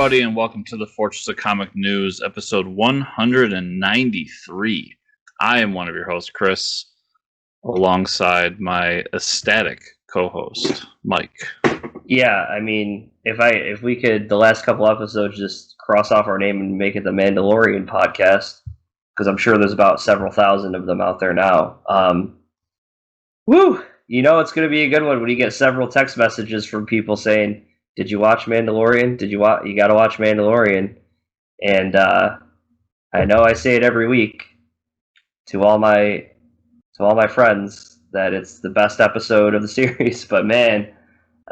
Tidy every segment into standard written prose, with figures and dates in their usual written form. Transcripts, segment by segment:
everybody, and welcome to the Fortress of Comic News, episode 193. I am one of your hosts, Chris, alongside my ecstatic co-host, Mike. Yeah, I mean, if we could, the last couple episodes, just cross off our name and make it the Mandalorian podcast, because I'm sure there's about several thousand of them out there now. Woo! You know it's going to be a good one when you get several text messages from people saying, "Did you watch Mandalorian? You got to watch Mandalorian?" And I know I say it every week to all my friends that it's the best episode of the series. But man,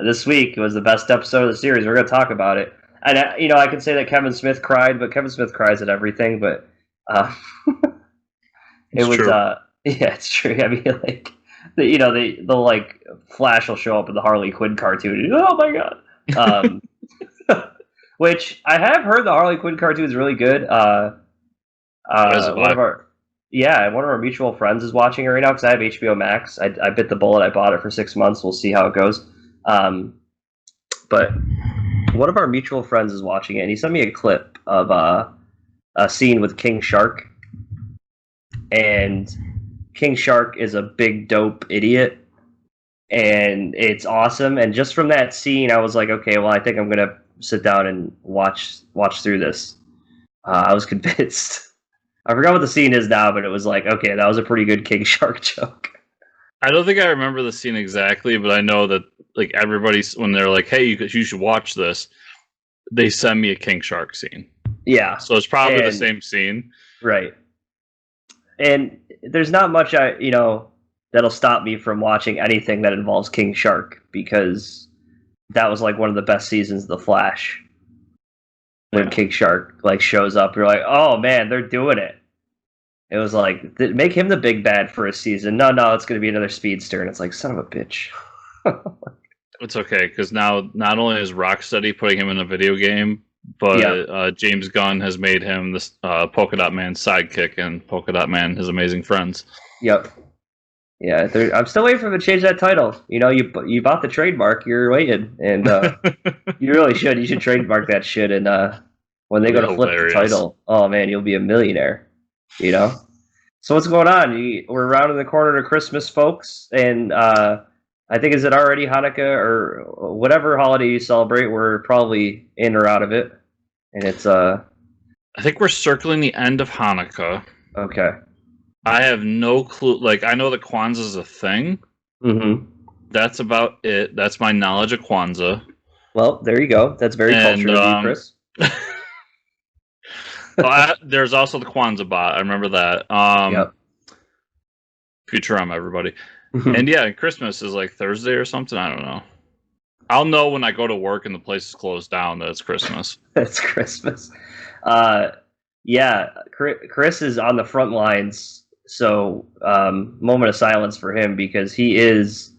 this week was the best episode of the series. We're going to talk about it. And I can say that Kevin Smith cried, but Kevin Smith cries at everything. But it was, yeah, it's true. I mean, like, they'll like Flash will show up in the Harley Quinn cartoon. Oh my god! Which I have heard the Harley Quinn cartoon is really good. One of our mutual friends is watching it right now because I have HBO Max. I bit the bullet. I bought it for 6 months. We'll see how it goes. But one of our mutual friends is watching it, and he sent me a clip of a scene with King Shark, and King Shark is a big dope idiot, and it's awesome. And just from that scene, I was like, okay, well, I think I'm gonna sit down and watch through this. I was convinced. I forgot what the scene is now, but it was like, okay, that was a pretty good King Shark joke. I don't think I remember the scene exactly, but I know that like everybody's when they're like, "Hey, you should watch this," they send me a King Shark scene. Yeah, so it's probably the same scene, right? And there's not much that'll stop me from watching anything that involves King Shark, because that was like one of the best seasons of The Flash. When King Shark like shows up, you're like, oh man, they're doing it. It was like, make him the big bad for a season. No, it's going to be another speedster, and it's like, son of a bitch. It's okay, because now not only is Rocksteady putting him in a video game, but James Gunn has made him this Polka Dot Man's sidekick and Polka Dot Man, his amazing friends. Yep. Yeah, I'm still waiting for them to change that title. You bought the trademark, you're waiting, and you really should. You should trademark that shit, and when they go to flip the title, oh man, you'll be a millionaire. So what's going on? We're rounding the corner to Christmas, folks, and I think, is it already Hanukkah or whatever holiday you celebrate? We're probably in or out of it, and it's I think we're circling the end of Hanukkah. Okay. I have no clue. Like, I know that Kwanzaa is a thing. Mm-hmm. That's about it. That's my knowledge of Kwanzaa. Well, there you go. That's very cultural of you, Chris. There's also the Kwanzaa bot. I remember that. Yep. Futurama, everybody. And yeah, Christmas is like Thursday or something. I don't know. I'll know when I go to work and the place is closed down that it's Christmas. It's Christmas. Yeah, Chris is on the front lines. So, moment of silence for him, because he is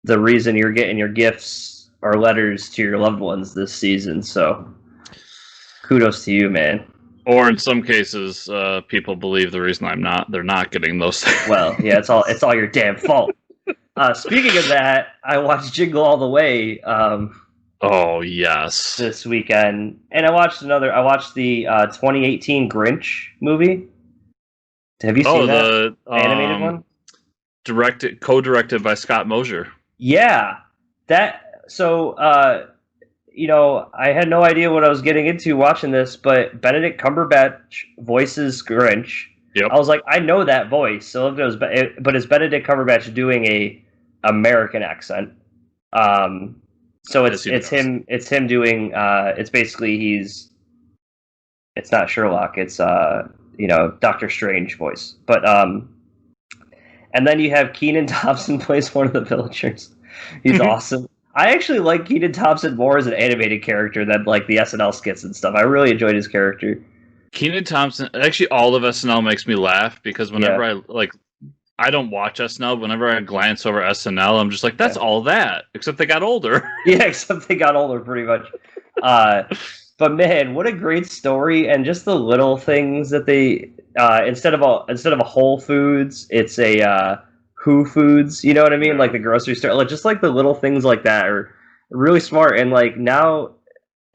the reason you're getting your gifts or letters to your loved ones this season. So, kudos to you, man. Or in some cases, people believe the reason they're not getting those things. Well, yeah, it's all your damn fault. Speaking of that, I watched Jingle All the Way. Oh yes, this weekend, and I watched the 2018 Grinch movie. Have you seen that animated one? Co-directed by Scott Mosier. Yeah, that. So, I had no idea what I was getting into watching this, but Benedict Cumberbatch voices Grinch. Yep. I was like, I know that voice. So if it was, but it's Benedict Cumberbatch doing a American accent. So it's him doing. It's basically it's not Sherlock. It's Doctor Strange voice. But and then you have Kenan Thompson plays one of the villagers. He's awesome. I actually like Kenan Thompson more as an animated character than like the SNL skits and stuff. I really enjoyed his character. Kenan Thompson, actually, all of SNL makes me laugh, because whenever I don't watch SNL, whenever I glance over SNL, I'm just like, that's all that, except they got older. Yeah, except they got older, pretty much. But man, what a great story, and just the little things that they instead of a Whole Foods, it's a Who Foods. You know what I mean? Like the grocery store, like just like the little things like that are really smart. And like now,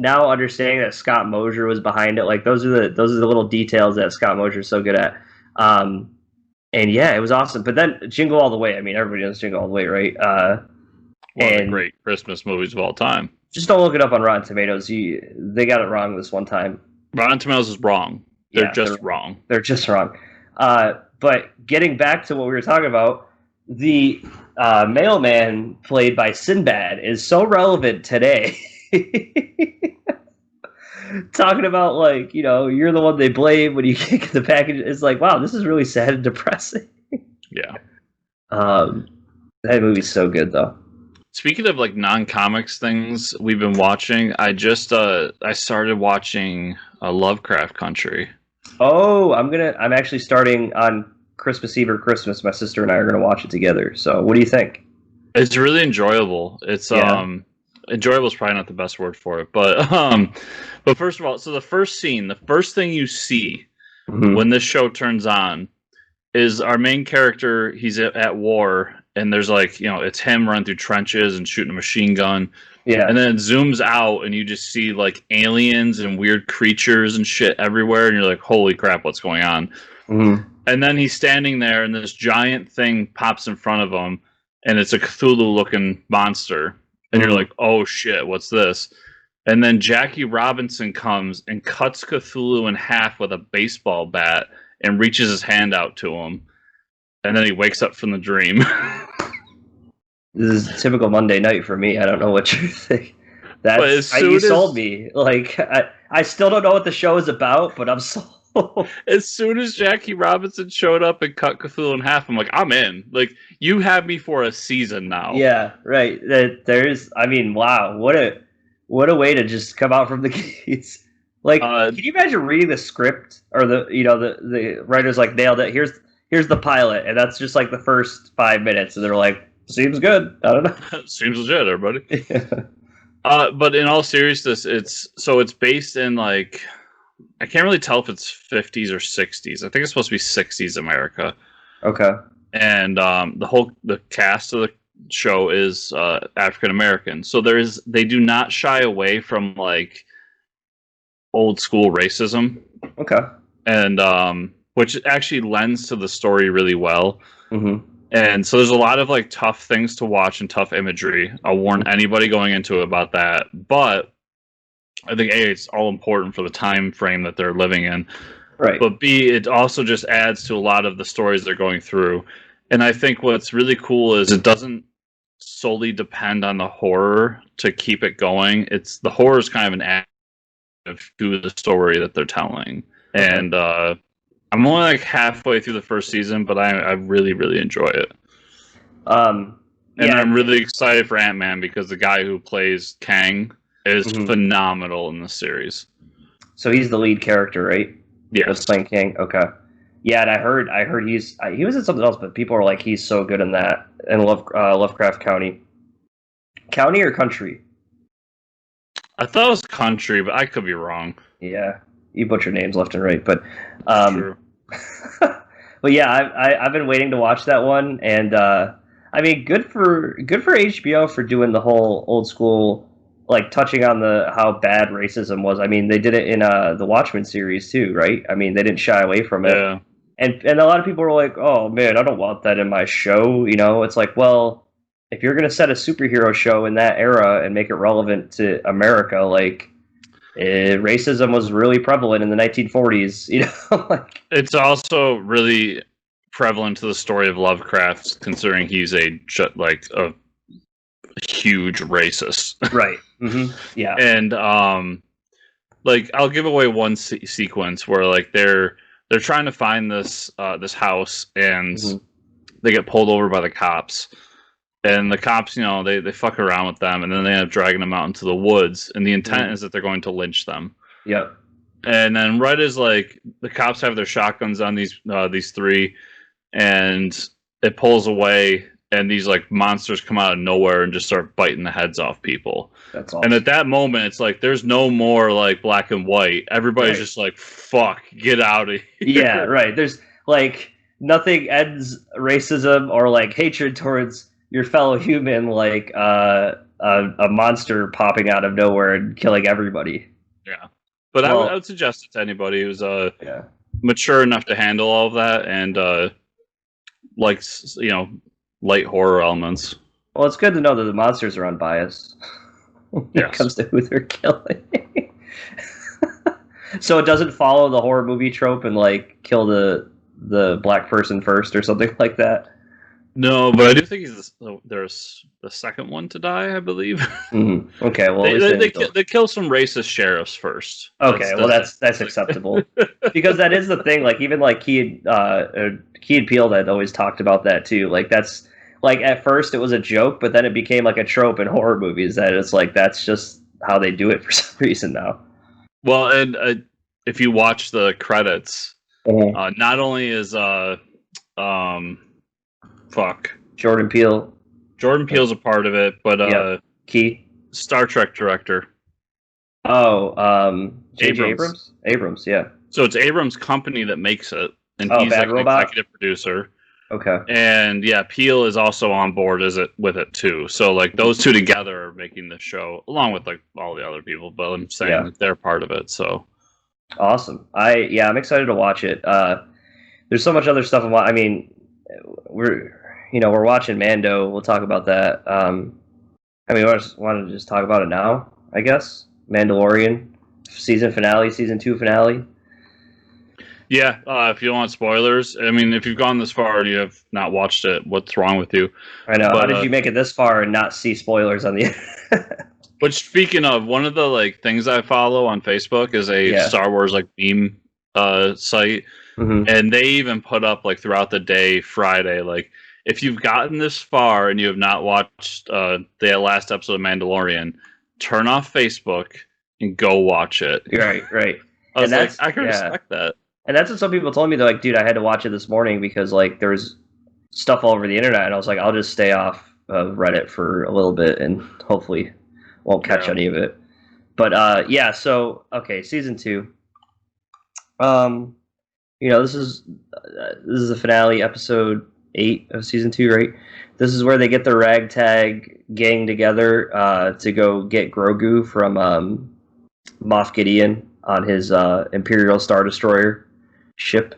now understanding that Scott Mosier was behind it, like those are the little details that Scott Mosier is so good at. And yeah, it was awesome. But then Jingle All the Way. I mean, everybody knows Jingle All the Way, right? One of the great Christmas movies of all time. Just don't look it up on Rotten Tomatoes. They got it wrong this one time. Rotten Tomatoes is wrong. They're just wrong. They're just wrong. But getting back to what we were talking about, the mailman played by Sinbad is so relevant today. Talking about, like, you know, you're the one they blame when you kick the package. It's like, wow, this is really sad and depressing. Yeah. That movie's so good, though. Speaking of like non-comics things we've been watching, I started watching Lovecraft Country. Oh, I'm actually starting on Christmas Eve or Christmas. My sister and I are gonna watch it together. So, what do you think? It's really enjoyable. It's enjoyable is probably not the best word for it, but first of all, so the first thing you see when this show turns on is our main character. He's at war, and there's like, you know, it's him running through trenches and shooting a machine gun. Yeah. And then it zooms out and you just see like aliens and weird creatures and shit everywhere, and you're like, holy crap, what's going on? And then he's standing there and this giant thing pops in front of him, and it's a Cthulhu looking monster. And you're like, oh shit, what's this? And then Jackie Robinson comes and cuts Cthulhu in half with a baseball bat and reaches his hand out to him. And then he wakes up from the dream. This is a typical Monday night for me. I don't know what you think. You sold me. Like, I still don't know what the show is about, but I'm sold. As soon as Jackie Robinson showed up and cut Cthulhu in half, I'm like, I'm in. Like, you have me for a season now. Yeah, right. I mean, wow, what a way to just come out from the gates. Like, can you imagine reading the script, or the writers like nailed it. Here's the pilot, and that's just like the first 5 minutes, and they're like, seems good. I don't know. Seems legit, everybody. Yeah. But in all seriousness, it's based in like, I can't really tell if it's 50s or 60s. I think it's supposed to be 60s America. Okay. And the cast of the show is African American. So they do not shy away from like old school racism. Okay. And which actually lends to the story really well. And so there's a lot of like tough things to watch and tough imagery. I'll warn anybody going into it about that. But I think A, it's all important for the time frame that they're living in. Right. But B, it also just adds to a lot of the stories they're going through. And I think what's really cool is it doesn't solely depend on the horror to keep it going. The horror is kind of an additive to the story that they're telling. And I'm only like halfway through the first season, but I really, really enjoy it. And I'm really excited for Ant-Man because the guy who plays Kang is phenomenal in this series. So he's the lead character, right? Yeah, playing Kang. Okay. Yeah, and I heard he was in something else, but people are like, he's so good in that. And Lovecraft County. County or country? I thought it was country, but I could be wrong. Yeah, you butcher names left and right, but true. But yeah, I've been waiting to watch that one, and I mean, good for HBO for doing the whole old school, like touching on how bad racism was. I mean, they did it in the Watchmen series too, right? I mean, they didn't shy away from it. Yeah. And a lot of people were like, "Oh man, I don't want that in my show." You know, it's like, well, if you're gonna set a superhero show in that era and make it relevant to America, like, racism was really prevalent in the 1940s. You know, like, it's also really prevalent to the story of Lovecraft, considering he's a huge racist. Right. Yeah. And like, I'll give away one sequence where like they're trying to find this house, and they get pulled over by the cops, and the cops, you know, they fuck around with them, and then they end up dragging them out into the woods, and the intent is that they're going to lynch them. Yep. And then right as like the cops have their shotguns on these three, and it pulls away, and these like monsters come out of nowhere and just start biting the heads off people. That's awesome. And at that moment, it's like there's no more like black and white. Everybody's just like, "Fuck, get out of here." Yeah, right. There's like nothing ends racism or like hatred towards your fellow human like a monster popping out of nowhere and killing everybody. Yeah, but Well, I would suggest it to anybody who's yeah. mature enough to handle all of that and likes light horror elements. Well, it's good to know that the monsters are unbiased when it comes to who they're killing. So it doesn't follow the horror movie trope and like kill the black person first or something like that. No, but I do think there's the second one to die, I believe. Mm-hmm. Okay, well they kill some racist sheriffs first. Okay, that's acceptable because that is the thing. Like even like Key and Peele had always talked about that too. Like that's like at first it was a joke, but then it became like a trope in horror movies that it's like that's just how they do it for some reason now. Well, and if you watch the credits, not only is Jordan Peele's a part of it, but Key Star Trek director. Oh, J.J. Abrams, yeah. So it's Abrams' company that makes it, and he's Bad like Robot? an executive producer. Okay. And yeah, Peele is also on board with it too. So like those two together are making the show, along with like all the other people. But I'm saying that they're part of it. So awesome. I'm excited to watch it. There's so much other stuff. I mean, we're watching Mando. We'll talk about that. I mean, we want to just talk about it now, I guess. Mandalorian season 2 finale. Yeah, if you don't want spoilers, I mean, if you've gone this far and you have not watched it, what's wrong with you? I know. How did you make it this far and not see spoilers on the? But speaking of, one of the like things I follow on Facebook is a Star Wars like meme site, and they even put up like throughout the day Friday, like if you've gotten this far and you have not watched the last episode of Mandalorian, turn off Facebook and go watch it. Right. I was like, I can respect that. And that's what some people told me. They're like, dude, I had to watch it this morning because like there was stuff all over the internet, and I was like, I'll just stay off of Reddit for a little bit and hopefully won't catch any of it. But so okay, season 2. This is the finale, episode 8 of season 2, right? This is where they get the ragtag gang together to go get Grogu from Moff Gideon on his Imperial Star Destroyer ship.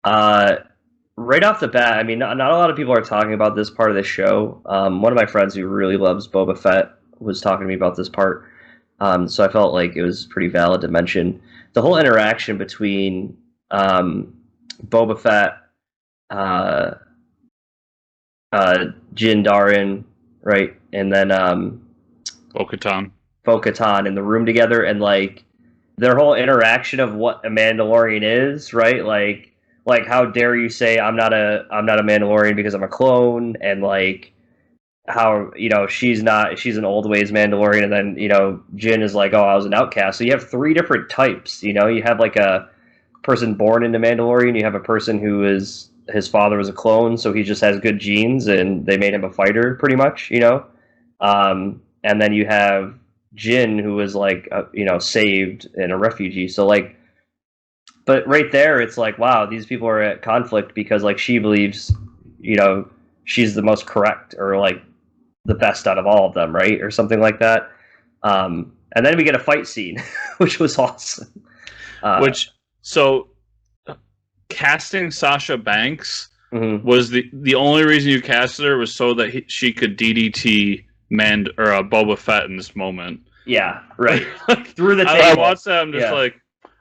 Right off the bat, I mean, not a lot of people are talking about this part of the show. One of my friends who really loves Boba Fett was talking to me about this part, so I felt like it was pretty valid to mention the whole interaction between Boba Fett, Jin Darin, right, and then Bo-Katan in the room together, and like their whole interaction of what a Mandalorian is, right? Like how dare you say I'm not a Mandalorian because I'm a clone, and like how she's an old ways Mandalorian, and then Jin is like, oh, I was an outcast. So you have 3 different types. You have like a person born into Mandalorian, you have a person who is his father was a clone, so he just has good genes and they made him a fighter pretty much, and then you have Jin, who was like saved and a refugee. So like, but right there it's like, wow, these people are at conflict because like she believes she's the most correct or like the best out of all of them, right, or something like that. And then we get a fight scene which was awesome. Casting Sasha Banks was the only reason you casted her was so that she could DDT Boba Fett in this moment. Yeah, right. Through the table. I watched that. I'm just like,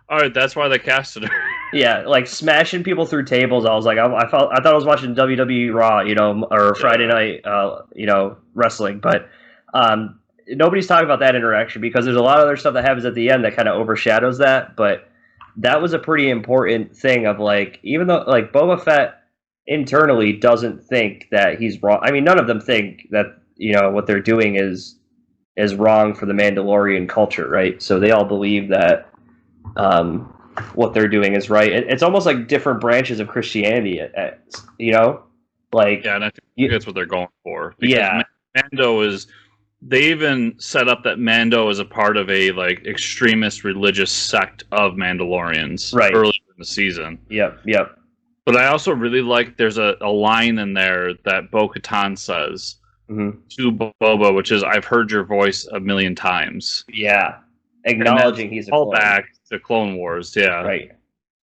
all right, that's why they casted her. Yeah, like smashing people through tables. I was like, I thought I was watching WWE Raw, or Friday night, wrestling. But nobody's talking about that interaction because there's a lot of other stuff that happens at the end that kind of overshadows that. But that was a pretty important thing of like, even though like Boba Fett internally doesn't think that he's wrong. I mean, none of them think that what they're doing is wrong for the Mandalorian culture, right? So they all believe that what they're doing is right. It's almost like different branches of Christianity, like and I think that's what they're going for. Because Mando is. They even set up that Mando is a part of a like extremist religious sect of Mandalorians earlier in the season. Yep. But I also really like there's a line in there that Bo-Katan says to Boba, which is I've heard your voice a million times. Yeah, acknowledging he's a clone. Back to Clone Wars, yeah, right.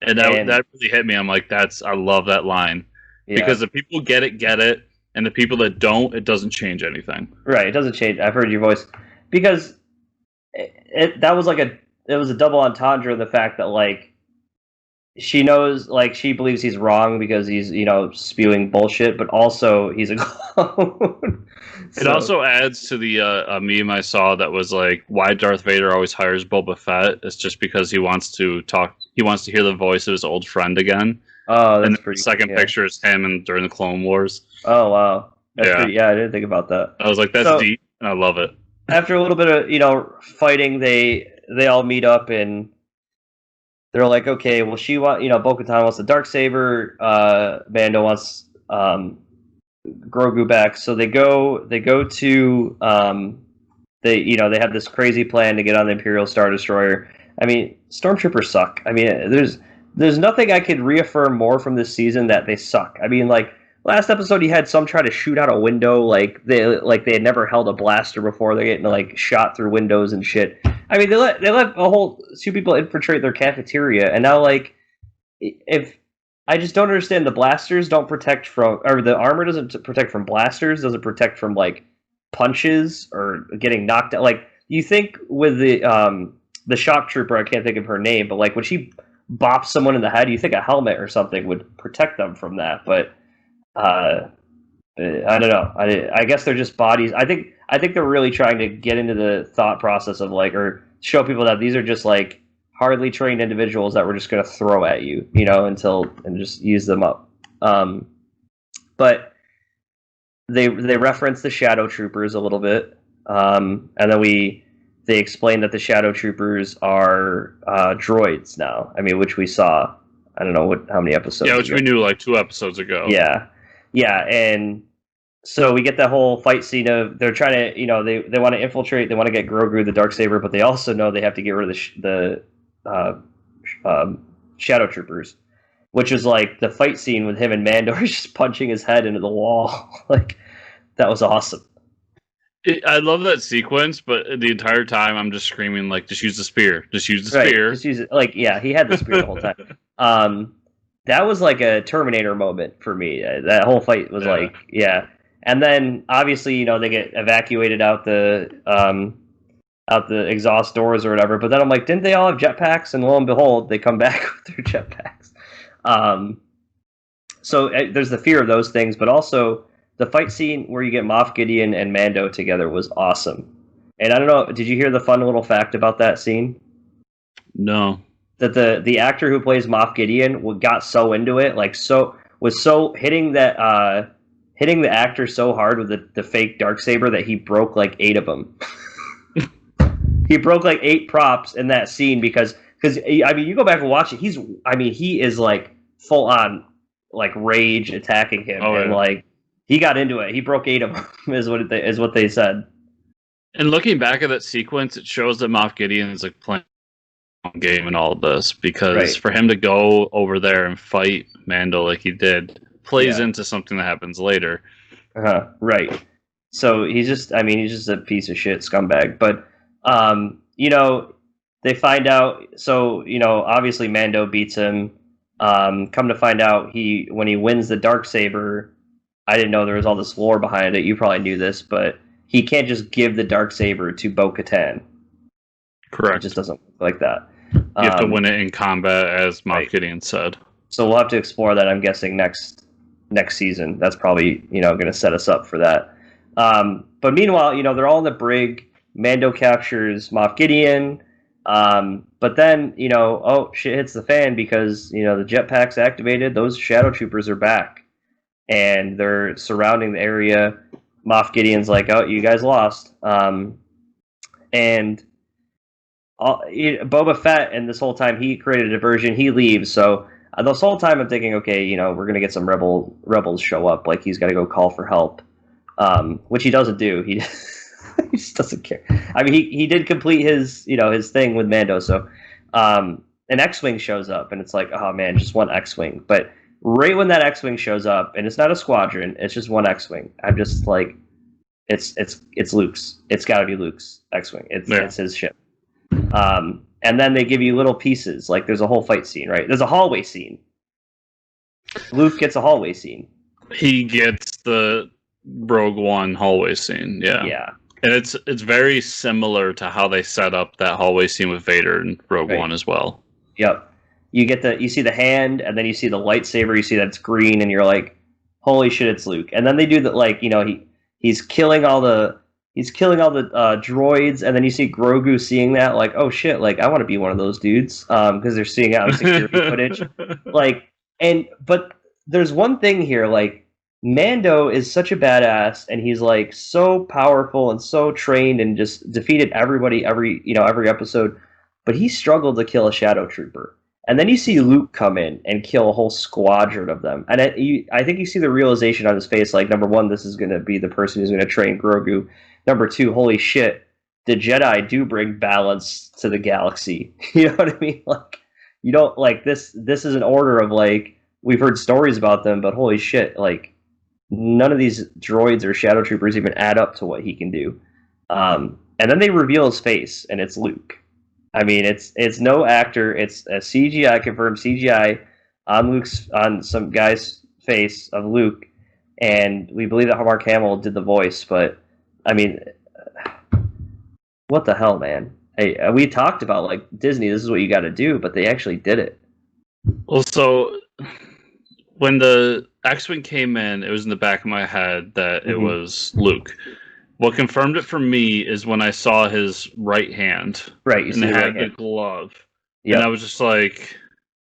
And that really hit me. I'm like, I love that line because the people get it, and the people that don't, it doesn't change anything. Right, it doesn't change. I've heard your voice because that was it was a double entendre in the fact that like she knows, like she believes he's wrong because he's spewing bullshit, but also he's a clone. It also adds to the meme I saw that was like why Darth Vader always hires Boba Fett. It's just because he wants to talk. He wants to hear the voice of his old friend again. Oh, that's pretty. The second picture is him during the Clone Wars. Oh wow, that's pretty, I didn't think about that. I was like, that's deep, and I love it. After a little bit of fighting, they all meet up and they're like, okay, well, Bo-Katan wants the Darksaber, Mando wants Grogu back, so they go to they have this crazy plan to get on the Imperial Star Destroyer. I mean, Stormtroopers suck. I mean, there's nothing I could reaffirm more from this season that they suck. I mean, like last episode, you had some try to shoot out a window, like they had never held a blaster before. They're getting like shot through windows and shit. I mean, they let two people infiltrate their cafeteria, and now like if I just don't understand, the blasters don't protect from, or the armor doesn't protect from blasters, doesn't protect from like punches or getting knocked out. Like you think with the shock trooper, I can't think of her name, but like when she bops someone in the head, you think a helmet or something would protect them from that, but I don't know. I guess they're just bodies. I think they're really trying to get into the thought process of like, or show people that these are just like hardly trained individuals that we're just going to throw at you, and just use them up. But they reference the Shadow Troopers a little bit, and then they explain that the Shadow Troopers are droids now. I mean, which we saw. I don't know how many episodes. Yeah, which we knew like 2 episodes ago. Yeah, and so we get that whole fight scene of they're trying to, they want to infiltrate, they want to get Grogu the Darksaber, but they also know they have to get rid of the Shadow Troopers, which is like the fight scene with him and Mando just punching his head into the wall. Like that was awesome. I love that sequence, but the entire time I'm just screaming like, just use the spear, just use the spear. Just use it. Like, yeah, he had the spear the whole time. That was like a Terminator moment for me. That whole fight was like, yeah. And then obviously, they get evacuated out the exhaust doors or whatever. But then I'm like, didn't they all have jetpacks? And lo and behold, they come back with their jetpacks. So there's the fear of those things, but also the fight scene where you get Moff Gideon and Mando together was awesome. And I don't know, did you hear the fun little fact about that scene? No. That the actor who plays Moff Gideon got so into it, was hitting the actor so hard with the fake Darksaber that he broke like 8 of them. He broke like 8 props in that scene because I mean, you go back and watch it. He is like full on like rage attacking him, and like he got into it. He broke 8 of them, is what they said. And looking back at that sequence, it shows that Moff Gideon is like playing game in all of this, because for him to go over there and fight Mando like he did plays into something that happens later. Right. So he's just a piece of shit scumbag. But they find out, so obviously Mando beats him. Come to find out, when he wins the Darksaber, I didn't know there was all this lore behind it. You probably knew this, but he can't just give the Darksaber to Bo-Katan. Correct. It just doesn't look like that. You have to win it in combat, as Moff Gideon said. So we'll have to explore that, I'm guessing, next season. That's probably, going to set us up for that. But meanwhile, they're all in the brig. Mando captures Moff Gideon. But then, shit hits the fan because, the jetpack's activated. Those Shadow Troopers are back. And they're surrounding the area. Moff Gideon's like, oh, you guys lost. And Boba Fett, and this whole time he created a diversion, he leaves. So this whole time I'm thinking, okay, we're gonna get some rebels show up, like he's got to go call for help, which he doesn't do. He just doesn't care. I mean, he did complete his his thing with Mando. So an X-wing shows up, and it's like, oh man, just one X-wing. But right when that X-wing shows up, and it's not a squadron, it's just one X-wing, I'm just like, it's Luke's. It's got to be Luke's X-wing. It's his ship. And then they give you little pieces. Like there's a whole fight scene, right? There's a hallway scene. Luke gets a hallway scene. He gets the Rogue One hallway scene. Yeah. Yeah. And it's very similar to how they set up that hallway scene with Vader and Rogue One as well. Yep. You see the hand, and then you see the lightsaber. You see that it's green, and you're like, "Holy shit, it's Luke!" And then they do that, like he's killing all the droids, and then you see Grogu seeing that, like, "Oh shit, like I want to be one of those dudes," because they're seeing out security footage, but there's one thing here, like. Mando is such a badass, and he's like so powerful and so trained, and just defeated everybody every episode. But he struggled to kill a shadow trooper, and then you see Luke come in and kill a whole squadron of them. And I think you see the realization on his face, like, number one, this is going to be the person who's going to train Grogu. Number two, holy shit, the Jedi do bring balance to the galaxy. You know what I mean? Like, you don't like this. This is an order of like we've heard stories about them, but holy shit, like. None of these droids or shadow troopers even add up to what he can do. And then they reveal his face, and it's Luke. I mean, it's no actor. It's a CGI, confirmed CGI on some guy's face of Luke, and we believe that Mark Hamill did the voice. But I mean, what the hell, man? Hey, we talked about like Disney. This is what you got to do, but they actually did it. Well, so when the X-Wing came in, it was in the back of my head that it was Luke. What confirmed it for me is when I saw his right hand. Right, you and see it the had right the hand. glove. Yep. And I was just like,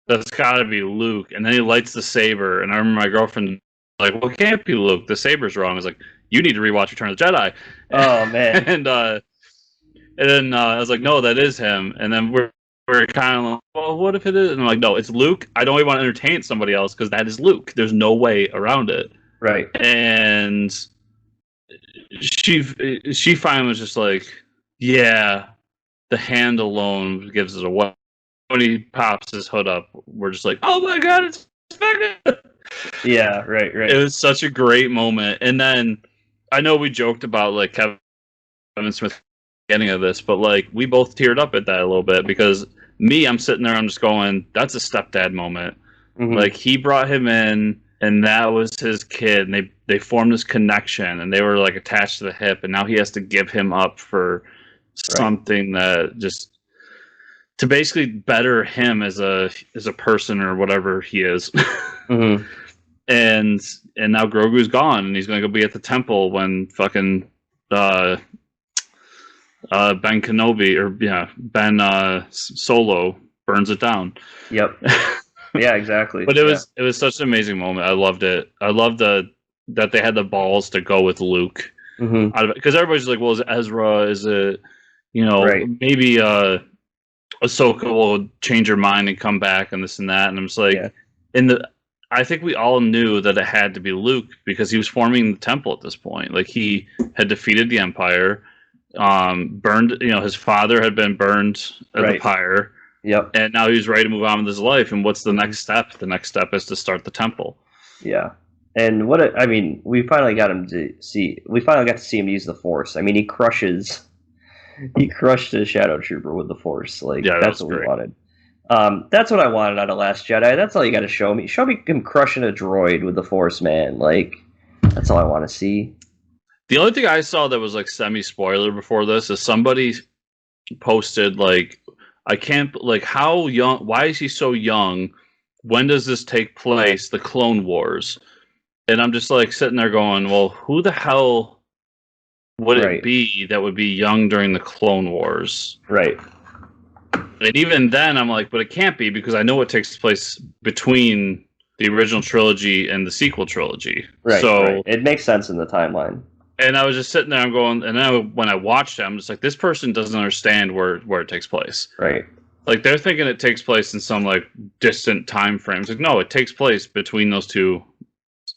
that's got to be Luke. And then he lights the saber, and I remember my girlfriend like, well, it can't be Luke. The saber's wrong. I was like, you need to rewatch Return of the Jedi. Oh, man. and then I was like, no, that is him. And then we're kind of like, well, what if it is? And I'm like, no, it's Luke. I don't even want to entertain somebody else because that is Luke. There's no way around it. Right. And she finally was just like, yeah, the hand alone gives it away. When he pops his hood up, we're just like, oh my god, it's Becca! Yeah, right. It was such a great moment. And then I know we joked about like Kevin Smith beginning of this, but like we both teared up at that a little bit because I'm sitting there, I'm just going, that's a stepdad moment. Mm-hmm. Like he brought him in, and that was his kid, and they formed this connection, and they were like attached to the hip, and now he has to give him up for something that just to basically better him as a person or whatever he is. Mm-hmm. And now Grogu's gone, and he's gonna go be at the temple when fucking Ben Kenobi or Ben Solo burns it down. Yep. Yeah, exactly. But it was such an amazing moment. I loved it. I loved that they had the balls to go with Luke. Mm-hmm. Because everybody's like, well, is it Ezra? Is it maybe Ahsoka will change her mind and come back and this and that? And I'm just like, I think we all knew that it had to be Luke because he was forming the temple at this point. Like he had defeated the Empire. Burned, his father had been burned at the pyre. Yep. And now he's ready to move on with his life. And what's the next step? The next step is to start the temple. Yeah. And we finally got to see him use the Force. I mean, he crushed a Shadow Trooper with the Force. Like, that's what we wanted. That's what I wanted out of Last Jedi. That's all you got to show me. Show me him crushing a droid with the Force, man. Like, that's all I want to see. The only thing I saw that was like semi-spoiler before this is somebody posted like, I can't, like, how young, why is he so young? When does this take place? The Clone Wars. And I'm just like sitting there going, well, who the hell would it be that would be young during the Clone Wars? Right. And even then I'm like, but it can't be because I know it takes place between the original trilogy and the sequel trilogy. Right. So it makes sense in the timeline. And I was just sitting there, I'm going, and then when I watched it, I'm just like, this person doesn't understand where it takes place. Right. Like, they're thinking it takes place in some, like, distant time frames. Like, no, it takes place between those two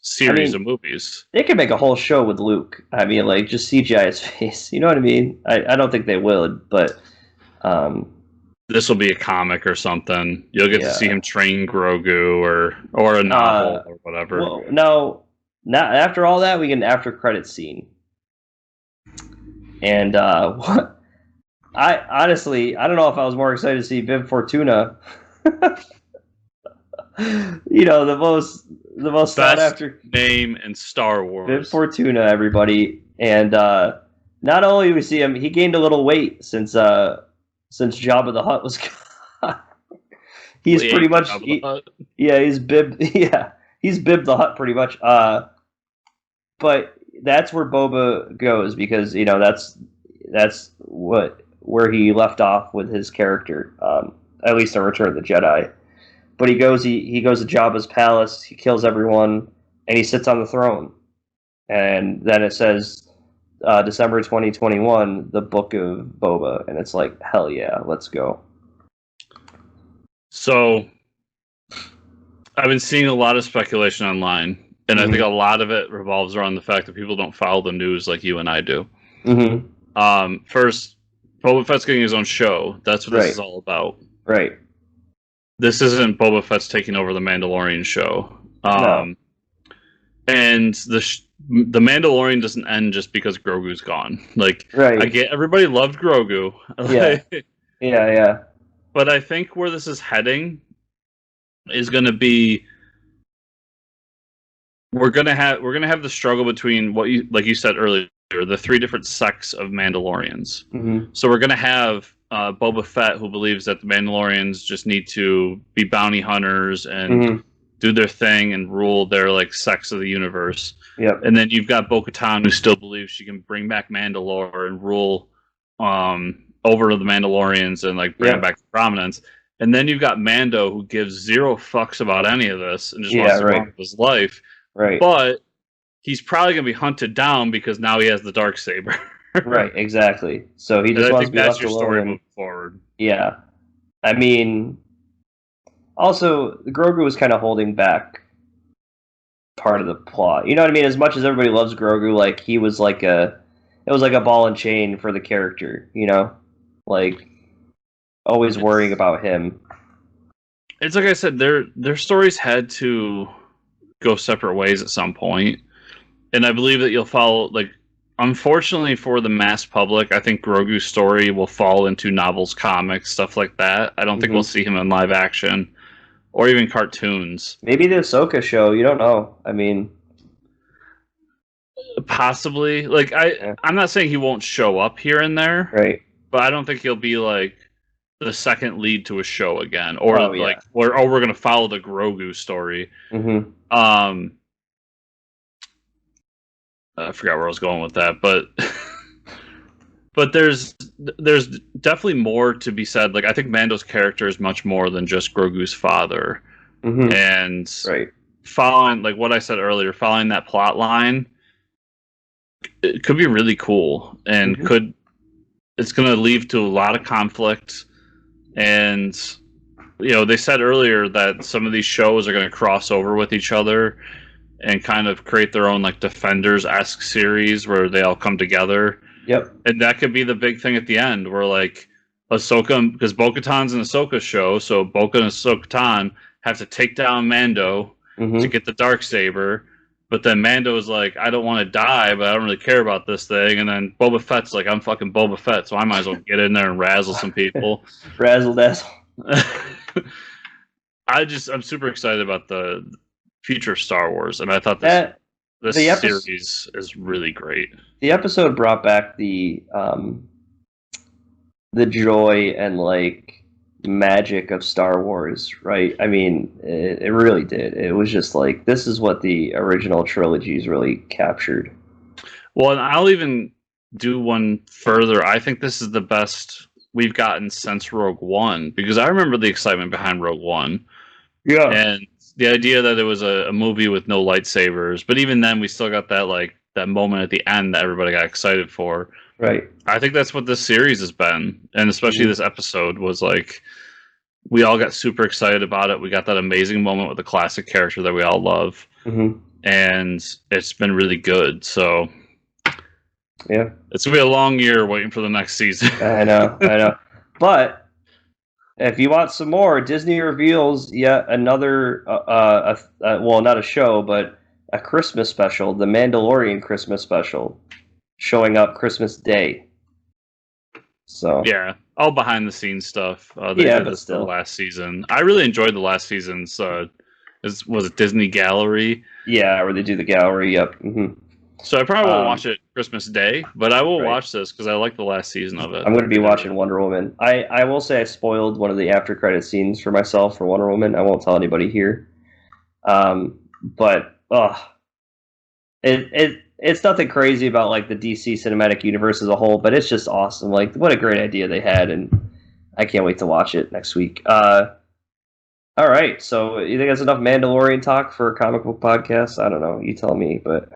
series of movies. They could make a whole show with Luke. I mean, like, just CGI his face. You know what I mean? I don't think they would, but... this will be a comic or something. You'll get to see him train Grogu or a novel or whatever. Well, no, not after all that, we get an after-credits scene. And what I honestly, I don't know if I was more excited to see Viv Fortuna. The most sought Best after name in Star Wars. Viv Fortuna, everybody. And not only do we see him, he gained a little weight since Jabba the Hutt was gone. He's pretty much he's bibbed he's bibbed the Hutt pretty much. But that's where Boba goes, because that's where he left off with his character, at least in Return of the Jedi. But he goes to Jabba's palace, he kills everyone, and he sits on the throne. And then it says December 2021, the Book of Boba, and it's like, hell yeah, let's go. So, I've been seeing a lot of speculation online, and I think a lot of it revolves around the fact that people don't follow the news like you and I do. First, Boba Fett's getting his own show. That's what this is all about. Right. This isn't Boba Fett's taking over the Mandalorian show. No. And the Mandalorian doesn't end just because Grogu's gone. Like, right. I get everybody loved Grogu. Yeah. But I think where this is heading is going to be, we're gonna have the struggle between what like you said earlier, the three different sects of Mandalorians. So we're gonna have Boba Fett, who believes that the Mandalorians just need to be bounty hunters and do their thing and rule their sects of the universe. Yep. And then you've got Bo-Katan, who still believes she can bring back Mandalore and rule over the Mandalorians and bring them back to prominence. And then you've got Mando, who gives zero fucks about any of this and just wants to run with his life. Right. But he's probably going to be hunted down because now he has the Darksaber. Right, exactly. So he just wants to be left alone. I think that's your story moving forward. Yeah. I mean, also, Grogu was kind of holding back part of the plot. You know what I mean? As much as everybody loves Grogu, he was it was like a ball and chain for the character, always worrying about him. It's like I said, their stories had to go separate ways at some point. And I believe that you'll follow, unfortunately for the mass public, I think Grogu's story will fall into novels, comics, stuff like that. I don't think we'll see him in live action or even cartoons. Maybe the Ahsoka show, you don't know. I mean, possibly. I'm not saying he won't show up here and there. Right. But I don't think he'll be the second lead to a show again, or we're going to follow the Grogu story. I forgot where I was going with that, but there's definitely more to be said. I think Mando's character is much more than just Grogu's father, and following what I said earlier, following that plot line, it could be really cool, and it's going to lead to a lot of conflict. And they said earlier that some of these shows are going to cross over with each other and kind of create their own Defenders-esque series where they all come together. Yep. And that could be the big thing at the end, where Ahsoka, because Bo-Katan's an Ahsoka show, so Bo-Katan and Ahsoka-Tan have to take down Mando to get the Darksaber. But then Mando's I don't want to die, but I don't really care about this thing. And then Boba Fett's I'm fucking Boba Fett, so I might as well get in there and razzle some people. Razzle dazzle. I'm super excited about the future of Star Wars, and I thought this series is really great. The episode brought back the joy and magic of Star Wars, right? I mean, it really did. It was just this is what the original trilogies really captured. Well, and I'll even do one further. I think this is the best we've gotten since Rogue One, because I remember the excitement behind Rogue One. Yeah. And the idea that it was a movie with no lightsabers, but even then we still got that that moment at the end that everybody got excited for. Right. I think that's what this series has been, and especially this episode was we all got super excited about it. We got that amazing moment with the classic character that we all love, and it's been really good. So yeah, it's gonna be a long year waiting for the next season. I know. But if you want some more, Disney reveals yet another, well, not a show, but a Christmas special, the Mandalorian Christmas special. showing up Christmas Day. So yeah, all behind the scenes stuff. They Yeah, did but this still. the last season. I really enjoyed the last season's. Was it Disney Gallery? yeah, where they do the gallery. Yep. Hmm. So I probably won't watch it Christmas Day, but I will Right. watch this because I like the last season of it. I'm going to be They did watching Wonder Woman. I will say I spoiled one of the after credit scenes for myself for Wonder Woman. I won't tell anybody here. But it's nothing crazy about like the DC cinematic universe as a whole, but it's just awesome. Like what a great idea they had, and I can't wait to watch it next week. All right, so you think that's enough Mandalorian talk for a comic book podcast? I don't know. You tell me, but